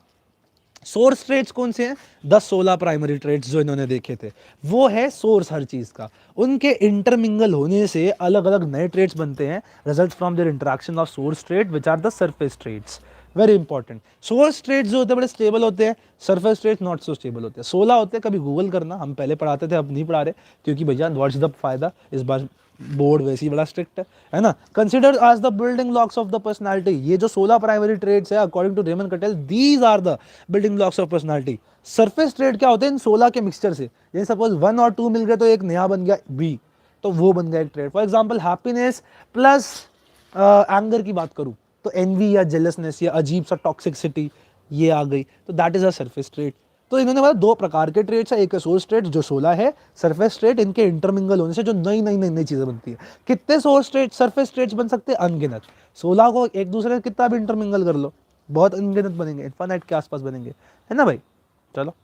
S1: सोर्स ट्रेड्स कौन से हैं? 10-16 प्राइमरी ट्रेड्स जो इन्होंने देखे थे, वो है सोर्स हर चीज का। उनके इंटरमिंगल होने से अलग अलग नए ट्रेड्स बनते हैं, result from their interaction of source trait which are the surface traits. Very important. Source traits जो होते हैं बड़े स्टेबल होते हैं, surface traits not so stable होते हैं। 16 होते हैं, कभी गूगल करना, हम पहले पढ़ाते थे अब नहीं पढ़ा रहे, क्योंकि भैया व्हाट्स द फायदा, इस बार बोर्ड वैसे ही बड़ा स्ट्रिक्ट है ना। Consider as the building blocks of the personality. ये जो 16 प्राइमरी ट्रेड्स है according to Raymond Cattell, these are the building blocks of personality. Surface trait क्या होते हैं? इन 16 के मिक्सचर से, जैसे सपोज 1 और 2 मिल गए तो एक नया बन गया B, तो वो बन गया एक trade. For example happiness plus anger की बात करूं तो एनवी या जेलसनेस या अजीब सा टॉक्सिसिटी ये आ गई, तो that is a surface trade. तो इन्होंने बोला 2 प्रकार के ट्रेड्स है, एक है सोर्स ट्रेड जो 16 है, सरफेस ट्रेड इनके इंटरमिंगल होने से जो नई नई नई नई चीजें बनती है। कितने सोर्स ट्रेड सरफेस ट्रेड्स बन सकते हैं? अनगिनत। 16 को एक दूसरे से कितना भी इंटरमिंगल कर लो, बहुत अनगिनत बनेंगे, इन्फिनिट के आसपास बनेंगे, है ना भाई। चलो,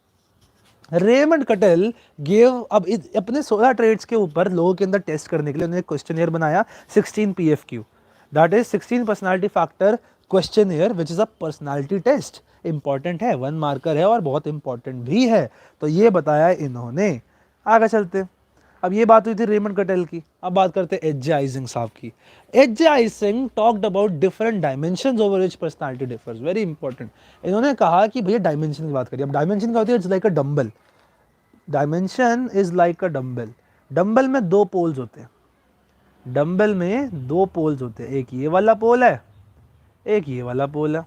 S1: रेमंड कटेल गेव अब अपने 16 ट्रेड्स के ऊपर लोगों के अंदर टेस्ट करने के लिए उन्होंने क्वेश्चनियर बनाया 16 PFQ, that is 16 personality factor questionnaire which is a personality test. Important है, 1 मार्कर है और बहुत इंपॉर्टेंट भी है। तो ये बताया इन्होंने। आगे चलते, अब ये बात हुई थी रेमंड कटेल की, अब बात करते हैं H.J. आइजिंग साहब की। H.J. Icing talked about different dimensions over which personality differs. Very important. इन्होंने कहा कि भैया डायमेंशन की बात करिए। अब डायमेंशन क्या होती है? It's like a dumbbell. Dimension is like a dumbbell. Dumbbell में 2 पोल्स होते हैं, डंबल में 2 पोल्स होते हैं, एक ये वाला पोल है, एक ये वाला पोल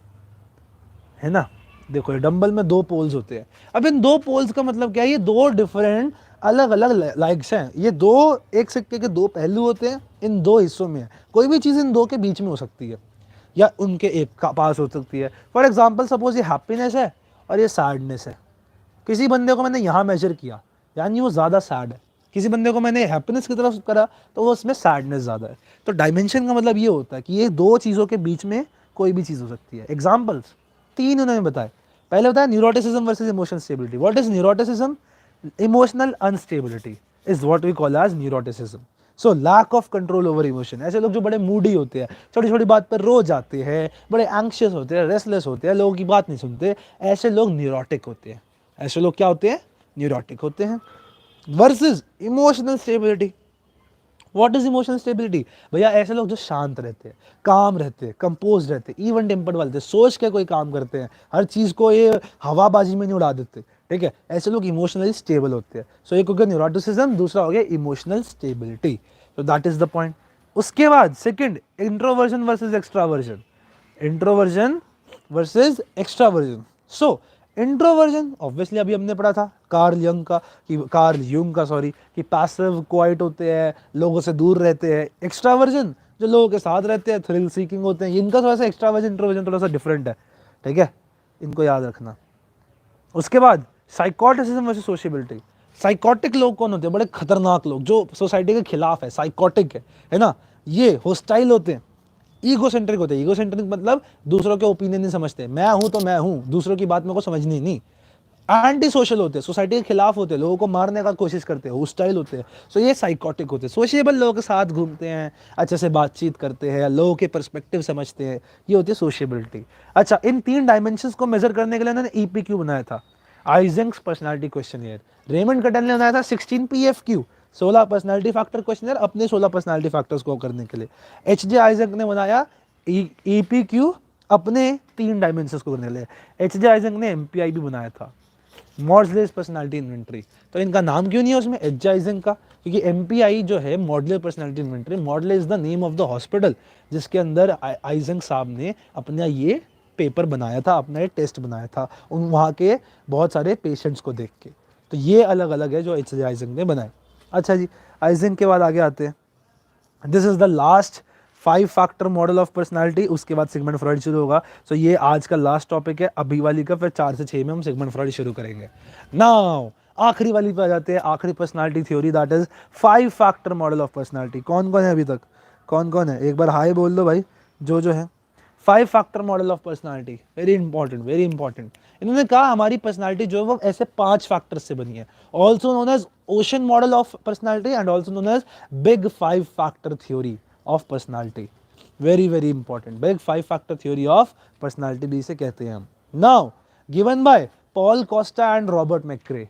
S1: है ना। देखो ये डंबल में 2 पोल्स होते हैं। अब इन 2 पोल्स का मतलब क्या है? ये 2 डिफरेंट अलग अलग लाइक्स हैं। ये 2 एक सिक्के के 2 पहलू होते हैं, इन 2 हिस्सों में है। कोई भी चीज़ इन 2 के बीच में हो सकती है या उनके एक का पास हो सकती है। फॉर एग्जाम्पल सपोज ये हैप्पीनेस है और ये सैडनेस है। किसी बंदे को मैंने यहाँ मेजर किया, यानी वो ज़्यादा सैड है। किसी बंदे को मैंने हैप्पीनेस की तरफ करा तो वो उसमें सैडनेस ज़्यादा है। तो डायमेंशन का मतलब ये होता है कि ये 2 चीज़ों के बीच में कोई भी चीज़ हो सकती है। एग्जाम्पल्स 3 उन्होंने बताए। पहले बताया neuroticism versus emotional stability. What is neuroticism? Emotional unstability is what we call as neuroticism. So lack of control over emotion. ऐसे लोग जो बड़े मूडी होते हैं, छोटी छोटी बात पर रो जाते हैं, बड़े एंग्शियस होते हैं, रेस्टलेस होते हैं, लोगों की बात नहीं सुनते, ऐसे लोग न्यूरोटिक होते हैं। ऐसे लोग क्या होते हैं? न्यूरोटिक होते हैं। Versus emotional stability. What is emotional stability? भैया ऐसे लोग जो शांत रहते हैं, काम रहते हैं, कंपोज रहते हैं, इवन टेम्पर्ड वाले, सोच के कोई काम करते हैं, हर चीज को ये हवाबाजी में नहीं उड़ा देते, ठीक है। ऐसे लोग इमोशनली स्टेबल होते हैं। सो एक हो गया न्यूरोटिसिज्म, दूसरा हो गया इमोशनल स्टेबिलिटी। तो दैट इज द पॉइंट। उसके बाद second, introversion versus extraversion. Introversion versus extraversion. So introversion obviously अभी हमने पढ़ा था कार्ल यूंग का सॉरी, कि पैसिव क्वाइट होते हैं, लोगों से दूर रहते हैं। एक्स्ट्रावर्जन जो लोगों के साथ रहते हैं, थ्रिल सीकिंग होते हैं। इनका थोड़ा सा एक्स्ट्रावर्जन इंट्रोवर्जन थोड़ा सा डिफरेंट है, ठीक है, इनको याद रखना। उसके बाद साइकोटिसिज्म वर्सेस सोशियबिलिटी। साइकोटिक लोग कौन होते हैं? बड़े खतरनाक लोग जो सोसाइटी के खिलाफ है, साइकोटिक है ना। ये होस्टाइल होते हैं, ईगोसेंट्रिक होते हैं। ईगोसेंट्रिक मतलब दूसरों के ओपिनियन नहीं समझते, मैं हूं तो मैं हूं, दूसरों की बात मेरे को समझनी नहीं। एंटी सोशल होते हैं, सोसाइटी के खिलाफ होते हैं, लोगों को मारने का कोशिश करते हैं, होस्टाइल होते हैं। सो ये साइकोटिक होते हैं। सोशिएबल लोगों के साथ घूमते हैं, अच्छे से बातचीत करते हैं, लोगों के पर्सपेक्टिव समझते हैं, ये होती है सोशियबिलिटी। अच्छा, इन 3 डायमेंशंस को मेजर करने के लिए उन्होंने ईपीक्यू बनाया था, आइजेंक्स पर्सनालिटी क्वेश्चनियर। रेमंड कटल ने बनाया था 16 पीएफक्यू, 16 पर्सनालिटी फैक्टर क्वेश्चनियर, अपने 16 पर्सनालिटी फैक्टर्स को करने के लिए। एचजे आइजैक ने बनाया ईपीक्यू अपने 3 डायमेंशंस को करने के लिए। एचजे आइजैक ने एमपीआई भी बनाया था, मॉडलेस पर्सनालिटी इन्वेंटरी। तो इनका नाम क्यों नहीं है उसमें एच आइजन का? क्योंकि एमपीआई जो है Maudsley personality inventory, Maudsley is the name of the hospital जिसके अंदर आइजन साहब ने अपना ये पेपर बनाया था, अपना ये टेस्ट बनाया था उन वहाँ के बहुत सारे पेशेंट्स को देख के। तो ये अलग अलग है जो एच आइजन ने बनाए। अच्छा जी, आइजन के बाद आगे आते हैं। This is the last 5 factor model of personality. उसके बाद सिगमंड फ्रॉइड शुरू होगा। सो ये आज का लास्ट टॉपिक है अभी वाली का, फिर 4 से 6 में हम सिगमंड फ्रॉइड शुरू करेंगे। नाउ आखिरी वाली पे आ जाते हैं, आखिरी personality theory, that is 5 factor model of personality. कौन कौन है अभी तक? कौन कौन है? एक बार हाय बोल दो भाई जो है। 5 factor model of personality, very important, very important. इन्होंने कहा हमारी पर्सनालिटी जो है वो ऐसे 5 फैक्टर्स से बनी है, also known as ocean model of personality and also known as big 5 factor theory of personality. Very very important, big 5 factor theory of personality भी इसे कहते हैं हम। Now given by Paul Costa and Robert McCrae.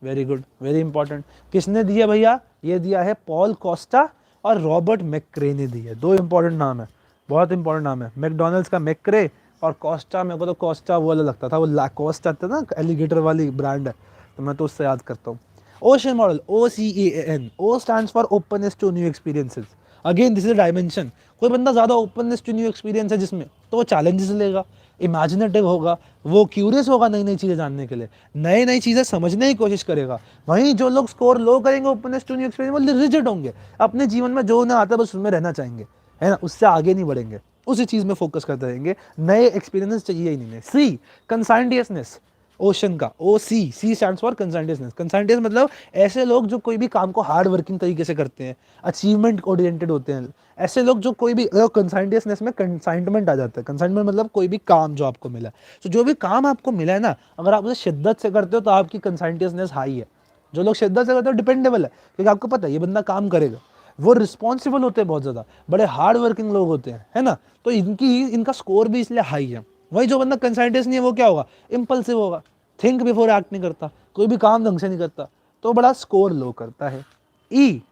S1: Very good, very important. किसने दिया भैया? ये दिया है पॉल कोस्टा और रॉबर्ट मैक्रे ने दी है। 2 इंपॉर्टेंट नाम है, बहुत इंपॉर्टेंट नाम है। मैकडोनल्ड्स का मैक्रे और कोस्टा, मेरे को तो कोस्टा वो वाला लगता था, वो लाकोस्ट आता था ना, एलिगेटर वाली ब्रांड है, तो मैं तो उससे याद करता हूँ। Ocean model, OCEAN, O stands for openness to new experiences। Again this is dimension. कोई बंदा ज़्यादा ओपननेस टू न्यू एक्सपीरियंस है जिसमें, तो वो चैलेंजेस लेगा, इमेजिनेटिव होगा, वो क्यूरियस होगा नई नई चीज़ें जानने के लिए, नई नई चीज़ें समझने की कोशिश करेगा। वहीं जो लोग स्कोर लो करेंगे ओपननेस टू न्यू एक्सपीरियंस, वो रिजिड होंगे, अपने जीवन में जो उन्हें आता है बस उसमें रहना चाहेंगे, है ना, उससे आगे नहीं बढ़ेंगे, उसी चीज़ में फोकस करते रहेंगे, नए एक्सपीरियंस चाहिए ही नहीं। सी कंसाइंडियसनेस, ओशन का सी स्टैंड्स फॉर कंसाइंटियसनेस। कंसाइंटियस मतलब ऐसे लोग जो कोई भी काम को हार्ड वर्किंग तरीके से करते हैं, अचीवमेंट ओरिएंटेड होते हैं। ऐसे लोग जो कोई भी, कंसाइंटियसनेस में कंसाइनमेंट आ जाता है। कंसाइनमेंट मतलब कोई भी काम जो आपको मिला है, तो जो भी काम आपको मिला है ना, अगर आप उसे शिद्दत से करते हो तो आपकी कंसाइंटियसनेस हाई है। जो लोग शिद्दत से करते हो डिपेंडेबल है, क्योंकि आपको पता है ये बंदा काम करेगा। वो रिस्पॉन्सिबल होते हैं बहुत ज़्यादा, बड़े हार्ड वर्किंग लोग होते हैं, है ना, तो इनका स्कोर भी इसलिए हाई है। वही जो बंदा कंसाइंटियस नहीं है वो क्या होगा? इम्पल्सिव होगा, थिंक बिफोर एक्ट नहीं करता, कोई भी काम ढंग से नहीं करता, तो बड़ा स्कोर लो करता है। ई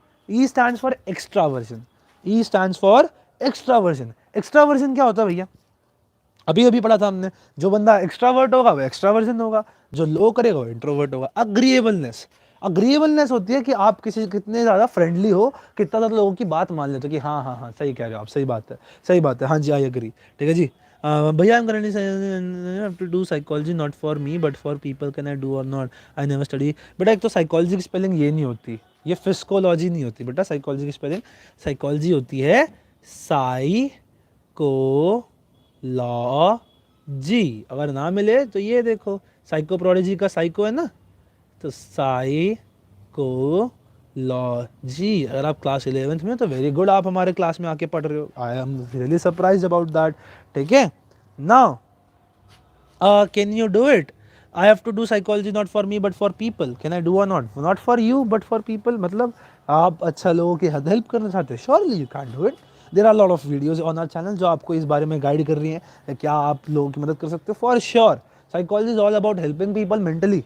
S1: stands for extraversion. E stands for extraversion. Extraversion क्या होता है भैया? अभी अभी पढ़ा था हमने, जो बंदा एक्स्ट्रावर्ट होगा वो एक्स्ट्रावर्जन होगा, जो लो करेगा वो इंट्रोवर्ट होगा। अग्रीएबलनेस, अग्रीएबलनेस होती है कि आप किसी कितने ज़्यादा फ्रेंडली हो, कितना ज़्यादा लोगों की बात मान लेते हो कि हाँ हाँ हाँ सही कह रहे हो आप, सही बात है, सही बात है, हाँ जी आई एग्री, ठीक है जी। भैया I am currently to do psychology not for me but for people, can I do और नॉट, आई नेवर स्टडी। बेटा एक तो साइकोलॉजी की स्पेलिंग ये नहीं होती, ये फिस्कोलॉजी नहीं होती बेटा, साइकोलॉजी की स्पेलिंग, साइकोलॉजी होती है साइकोलॉजी। अगर ना मिले तो ये देखो, साइकोप्रोलॉजी का साइको है ना, तो साइकोलॉजी। अगर आप क्लास 11th में, तो वेरी गुड, आप हमारे क्लास में आके पढ़ रहे हो, I am really surprise about that, ठीक है। Now can you do it? I have to do psychology not for me but for people, can I do और not? Not for you but for people, मतलब आप अच्छा लोगों की help करना चाहते हो, surely you can do it. There are lot of videos on our channel जो आपको इस बारे में गाइड कर रही हैं, क्या आप लोगों की मदद कर सकते हो, for sure. Psychology is all about helping people mentally.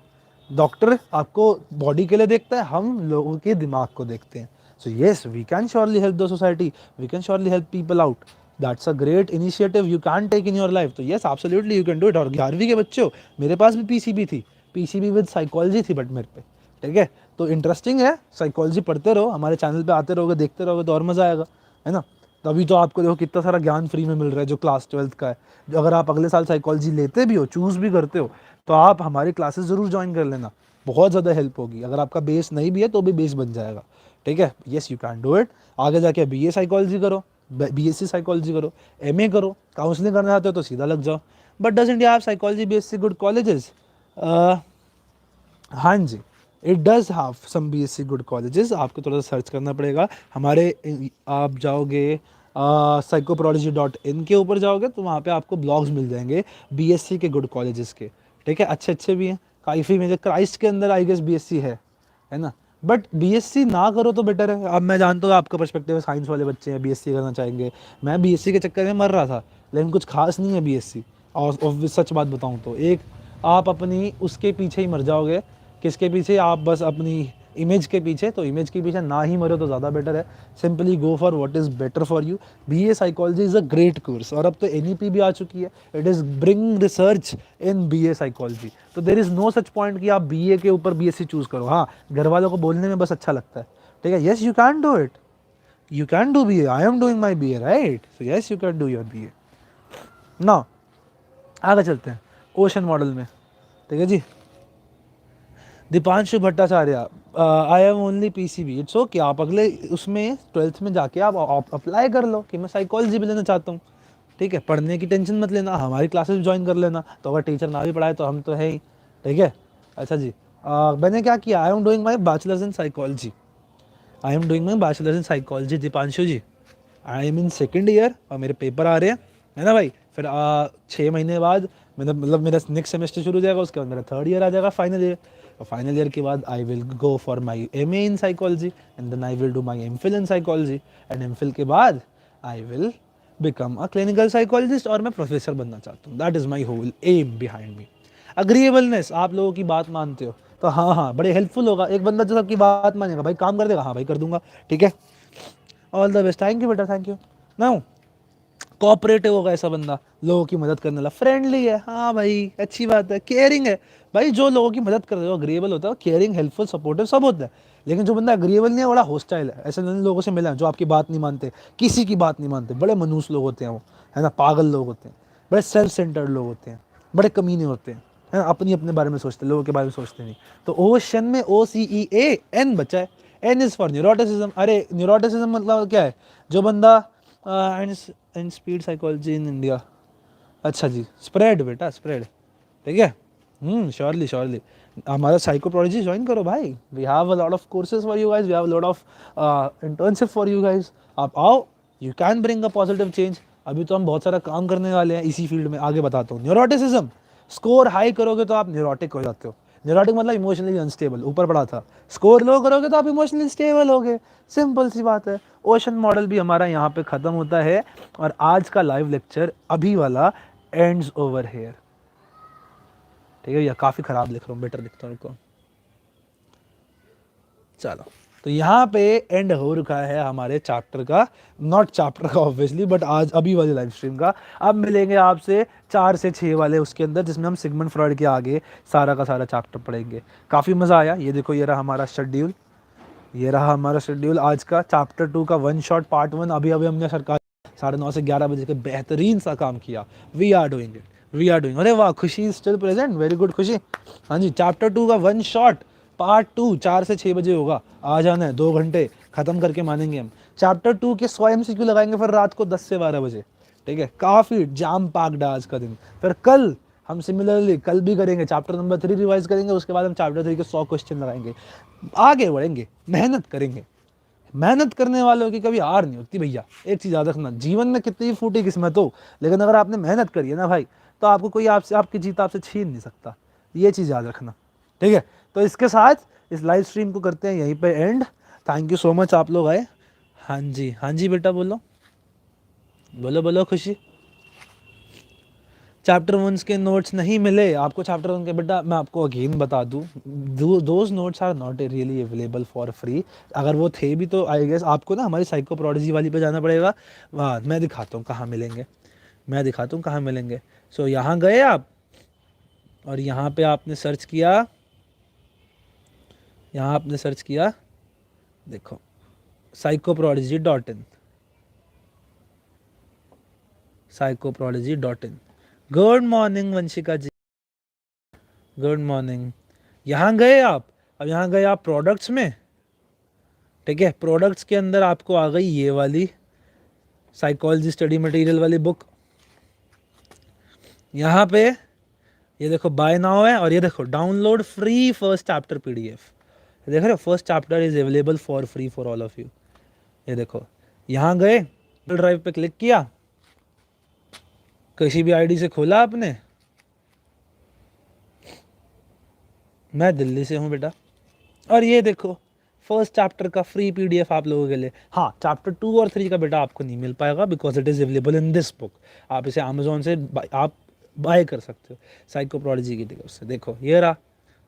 S1: Doctor आपको बॉडी के लिए देखता है, हम लोगों के दिमाग को देखते हैं। So yes, we can surely help the society, we can surely help people out, that's a great initiative you can take in your life. तो yes absolutely you can do it. और 11वीं के बच्चे हो, मेरे पास भी पीसीबी थी, PCB with psychology थी बट मेरे पे, ठीक है। तो इंटरेस्टिंग है, साइकोलॉजी पढ़ते रहो, हमारे चैनल पे आते रहोगे, देखते रहोगे तो और मज़ा आएगा, है ना। तो अभी तो आपको देखो कितना सारा ज्ञान फ्री में मिल रहा है जो क्लास 12th का है। जो अगर आप अगले साल साइकोलॉजी लेते भी हो, चूज़ भी करते हो, तो आप हमारी क्लासेस ज़रूर ज्वाइन कर लेना, बहुत ज़्यादा हेल्प होगी। अगर आपका बेस नहीं भी है तो भी बेस बन जाएगा, ठीक है। Yes you can do it. आगे जाके बीए साइकोलॉजी करो, बीएससी साइकोलॉजी करो, एमए करो, काउंसलिंग करना चाहते हो तो सीधा लग जाओ। But does India have psychology BSc good colleges? हाँ जी, it does have some BSc good colleges. आपको थोड़ा सा सर्च करना पड़ेगा। हमारे आप जाओगे psychoprodigy.in के ऊपर जाओगे तो वहाँ पे आपको ब्लॉग्स मिल जाएंगे बीएससी के गुड कॉलेजेस के, ठीक है। अच्छे अच्छे भी हैं काफ़ी, में क्राइस्ट के अंदर आई गेस बीएससी है ना। बट बीएससी ना करो तो बेटर है। अब मैं जानता हूँ आपका पर्सपेक्टिव है, साइंस वाले बच्चे हैं बीएससी करना चाहेंगे। मैं बीएससी के चक्कर में मर रहा था, लेकिन कुछ खास नहीं है बीएससी। और सच बात बताऊँ तो एक आप अपनी उसके पीछे ही मर जाओगे। किसके पीछे? आप बस अपनी इमेज के पीछे। तो इमेज के पीछे ना ही मरो तो ज़्यादा बेटर है। Simply go for what is better for you. BA psychology is a great course, और अब तो एनईपी भी आ चुकी है। It is bring research in BA psychology. तो there is no such point कि आप बीए के ऊपर बीएससी चूज़ करो। हाँ, घर वालों को बोलने में बस अच्छा लगता है, ठीक है। Yes you can do it, you can do BA. I am doing my BA, right? So yes you can do your BA. ना आगे चलते हैं ओशन मॉडल में, ठीक है जी। Dipanshu Bhattacharya, I am only PCB. It's okay, आप अगले उसमें 12th में जाके आप अप्लाई कर लो कि मैं साइकोलॉजी भी लेना चाहता हूँ, ठीक है। पढ़ने की टेंशन मत लेना, हमारी क्लासेस ज्वाइन कर लेना। तो अगर टीचर ना भी पढ़ाए तो हम तो है ही, ठीक है। अच्छा जी, मैंने क्या किया? I am doing my bachelors in psychology. I am doing my bachelors in psychology Deepanshu ji. I am in second year और मेरे पेपर आ रहे हैं, है ना भाई। फिर 6 महीने बाद मतलब मेरा नेक्स्ट सेमेस्टर शुरू हो जाएगा, उसके बाद मेरा थर्ड ईयर आ जाएगा, फाइनल ईयर। और फाइनल ईयर के बाद I will go for my MA in psychology and then I will do my MPhil in psychology, and MPhil के बाद I will become a clinical psychologist, और मैं professor बनना चाहता हूँ। That is my whole aim behind me. Agreeableness, आप लोगों की बात मानते हो तो हाँ हाँ, बड़े हेल्पफुल होगा। एक बंदा जो सबकी बात मानेगा, भाई काम कर देगा, हाँ भाई कर दूंगा, ठीक है। All the best, thank you बेटा, थैंक यू। नाउ कोऑपरेटिव होगा ऐसा बंदा, लोगों की मदद करने वाला, फ्रेंडली है, हाँ भाई अच्छी बात है, केयरिंग है। भाई जो लोगों की मदद कर रहे हो अग्रीएबल होता है, केयरिंग, हेल्पफुल, सपोर्टिव सब होता है। लेकिन जो बंदा अग्रीएबल नहीं है, बड़ा हॉस्टाइल है। ऐसे लोगों से मिला है जो आपकी बात नहीं मानते, किसी की बात नहीं मानते, बड़े मनूस लोग होते हैं वो, है ना। पागल लोग होते हैं, बड़े सेल्फ सेंटर्ड लोग होते हैं, बड़े कमीने होते हैं, है ना। अपनी अपने बारे में सोचते, लोगों के बारे में सोचते नहीं। तो ओशन में OCEAN बचा है, एन इज फॉर न्यूरोटिसिज्म। अरे न्यूरोटिसिज्म मतलब क्या है? जो बंदा and speed psychology in India. अच्छा जी, स्प्रेड बेटा, स्प्रेड, ठीक है। श्योरली श्योरली, हमारा साइकोप्रोलॉजी ज्वाइन करो भाई। We have a lot of courses for you guys, we have a lot of internship for you guys. आप आओ, you can bring a positive change. अभी तो हम बहुत सारा काम करने वाले हैं इसी फील्ड में, आगे बताता हूँ। न्यूरोटिसिज्म, स्कोर हाई करोगे तो आप न्यूरोटिक हो जाते हो। न्यूरोटिक मतलब इमोशनली अनस्टेबल, ऊपर पढ़ा था। स्कोर लो करोगे तो आप इमोशनली स्टेबल होगे, सिंपल सी बात है। ओशन मॉडल भी हमारा यहाँ पे ख़त्म होता है, और आज का लाइव लेक्चर अभी वाला एंड्स ओवर हेयर, ठीक है। या काफ़ी ख़राब लिख रहा हूँ, बेटर लिखता हूँ रुको। चलो, तो यहाँ पे एंड हो रखा है हमारे चैप्टर का, नॉट चैप्टर का ऑब्वियसली, बट आज अभी वाले लाइव स्ट्रीम का। अब मिलेंगे आपसे 4 से 6 वाले उसके अंदर, जिसमें हम सिगमंड फ्रॉइड के आगे सारा का सारा चैप्टर पढ़ेंगे। काफ़ी मज़ा आया। ये देखो, ये रहा हमारा शेड्यूल, ये रहा हमारा शेड्यूल आज का। चैप्टर 2 का वन शॉट पार्ट 1 अभी अभी हमने सरकार 9:30 से 11 बजे के बेहतरीन सा काम किया। We are doing it, we are doing. अरे वाह, खुशी स्टिल प्रेजेंट, वेरी गुड खुशी। हाँ जी, चैप्टर 2 का वन शॉट पार्ट 2 4 से 6 बजे होगा। आ जाना है, 2 घंटे खत्म करके मानेंगे हम। चैप्टर 2 के 100 MCQ लगाएंगे फिर रात को 10 से 12 बजे, ठीक है। काफ़ी जाम पैक्ड आज का दिन। फिर कल हम सिमिलरली कल भी करेंगे, चैप्टर नंबर 3 रिवाइज करेंगे, उसके बाद हम चैप्टर 3 के 100 क्वेश्चन लगाएंगे। आगे बढ़ेंगे, मेहनत करेंगे। मेहनत करने वालों की कभी हार नहीं होती भैया। एक चीज़ याद रखना, जीवन में कितनी भी फूटी किस्मत हो, लेकिन अगर आपने मेहनत करी है ना भाई, तो आपको कोई आपसे आपकी जीत आपसे छीन नहीं सकता। ये चीज़ याद रखना, ठीक है। तो इसके साथ इस लाइव स्ट्रीम को करते हैं यहीं पे and. Thank you so much, आप लोग आए। हाँ जी, हाँ जी बेटा, बोलो बोलो बोलो खुशी। चैप्टर 1 के नोट्स नहीं मिले आपको? चैप्टर 1 के बेटा मैं आपको अगेन बता दूं, those notes are not really available for free. अगर वो थे भी तो आई गेस आपको ना हमारी साइको प्रोडिजी वाली पे जाना पड़ेगा। वहाँ मैं दिखाता हूँ कहाँ मिलेंगे, मैं दिखाता हूँ कहाँ मिलेंगे। सो यहाँ गए आप, और यहाँ पे आपने सर्च किया, यहाँ आपने सर्च किया, देखो psychoprodigy.in, psychoprodigy.in। Good morning Vanshika ji. Good morning. यहाँ गए आप, अब यहाँ गए आप प्रोडक्ट्स में, ठीक है, प्रोडक्ट्स के अंदर आपको आ गई ये वाली साइकोलॉजी स्टडी मटेरियल वाली बुक। यहाँ पे ये देखो बाय नाउ है, और ये देखो download free first chapter PDF. देख रहे हो, first chapter is available for free for all of you. ये देखो, यहाँ गए, ड्राइव पे क्लिक किया, किसी भी आईडी से खोला आपने, मैं दिल्ली से हूँ बेटा, और ये देखो फर्स्ट चैप्टर का फ्री पीडीएफ आप लोगों के लिए। हाँ, चैप्टर 2 और 3 का बेटा आपको नहीं मिल पाएगा because it is available in this book. आप इसे अमेजोन से आप बाय कर सकते हो साइकोप्रोलॉजी की तरफ से। देखो ये रहा,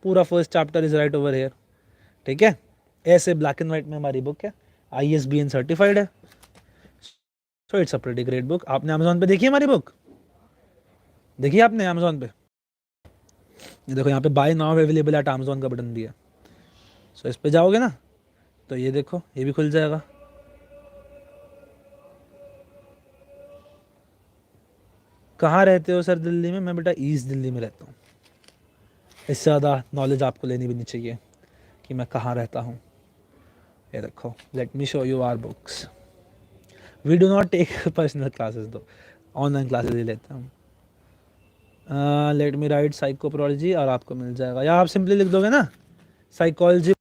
S1: पूरा first chapter is right over here, ठीक है, ऐसे ब्लैक एंड व्हाइट में हमारी बुक है, ISBN सर्टिफाइड है, so it's a pretty great book. आपने अमेजोन पे देखी हमारी बुक, देखिए आपने अमेजोन पे, ये देखो यहाँ पे buy now available at Amazon का बटन दिया, सो इस पे जाओगे ना तो ये देखो ये भी खुल जाएगा। कहाँ रहते हो सर दिल्ली में? मैं बेटा ईस्ट दिल्ली में रहता हूँ। इससे ज़्यादा नॉलेज आपको लेनी भी नहीं चाहिए कि मैं कहाँ रहता हूँ। ये देखो, let me show you our books. We do not take personal classes दो, ऑनलाइन क्लासेस ही लेते हैं हम। लेट मी राइट साइकोप्रोलॉजी और आपको मिल जाएगा, या आप सिंपली लिख दोगे ना साइकोलॉजी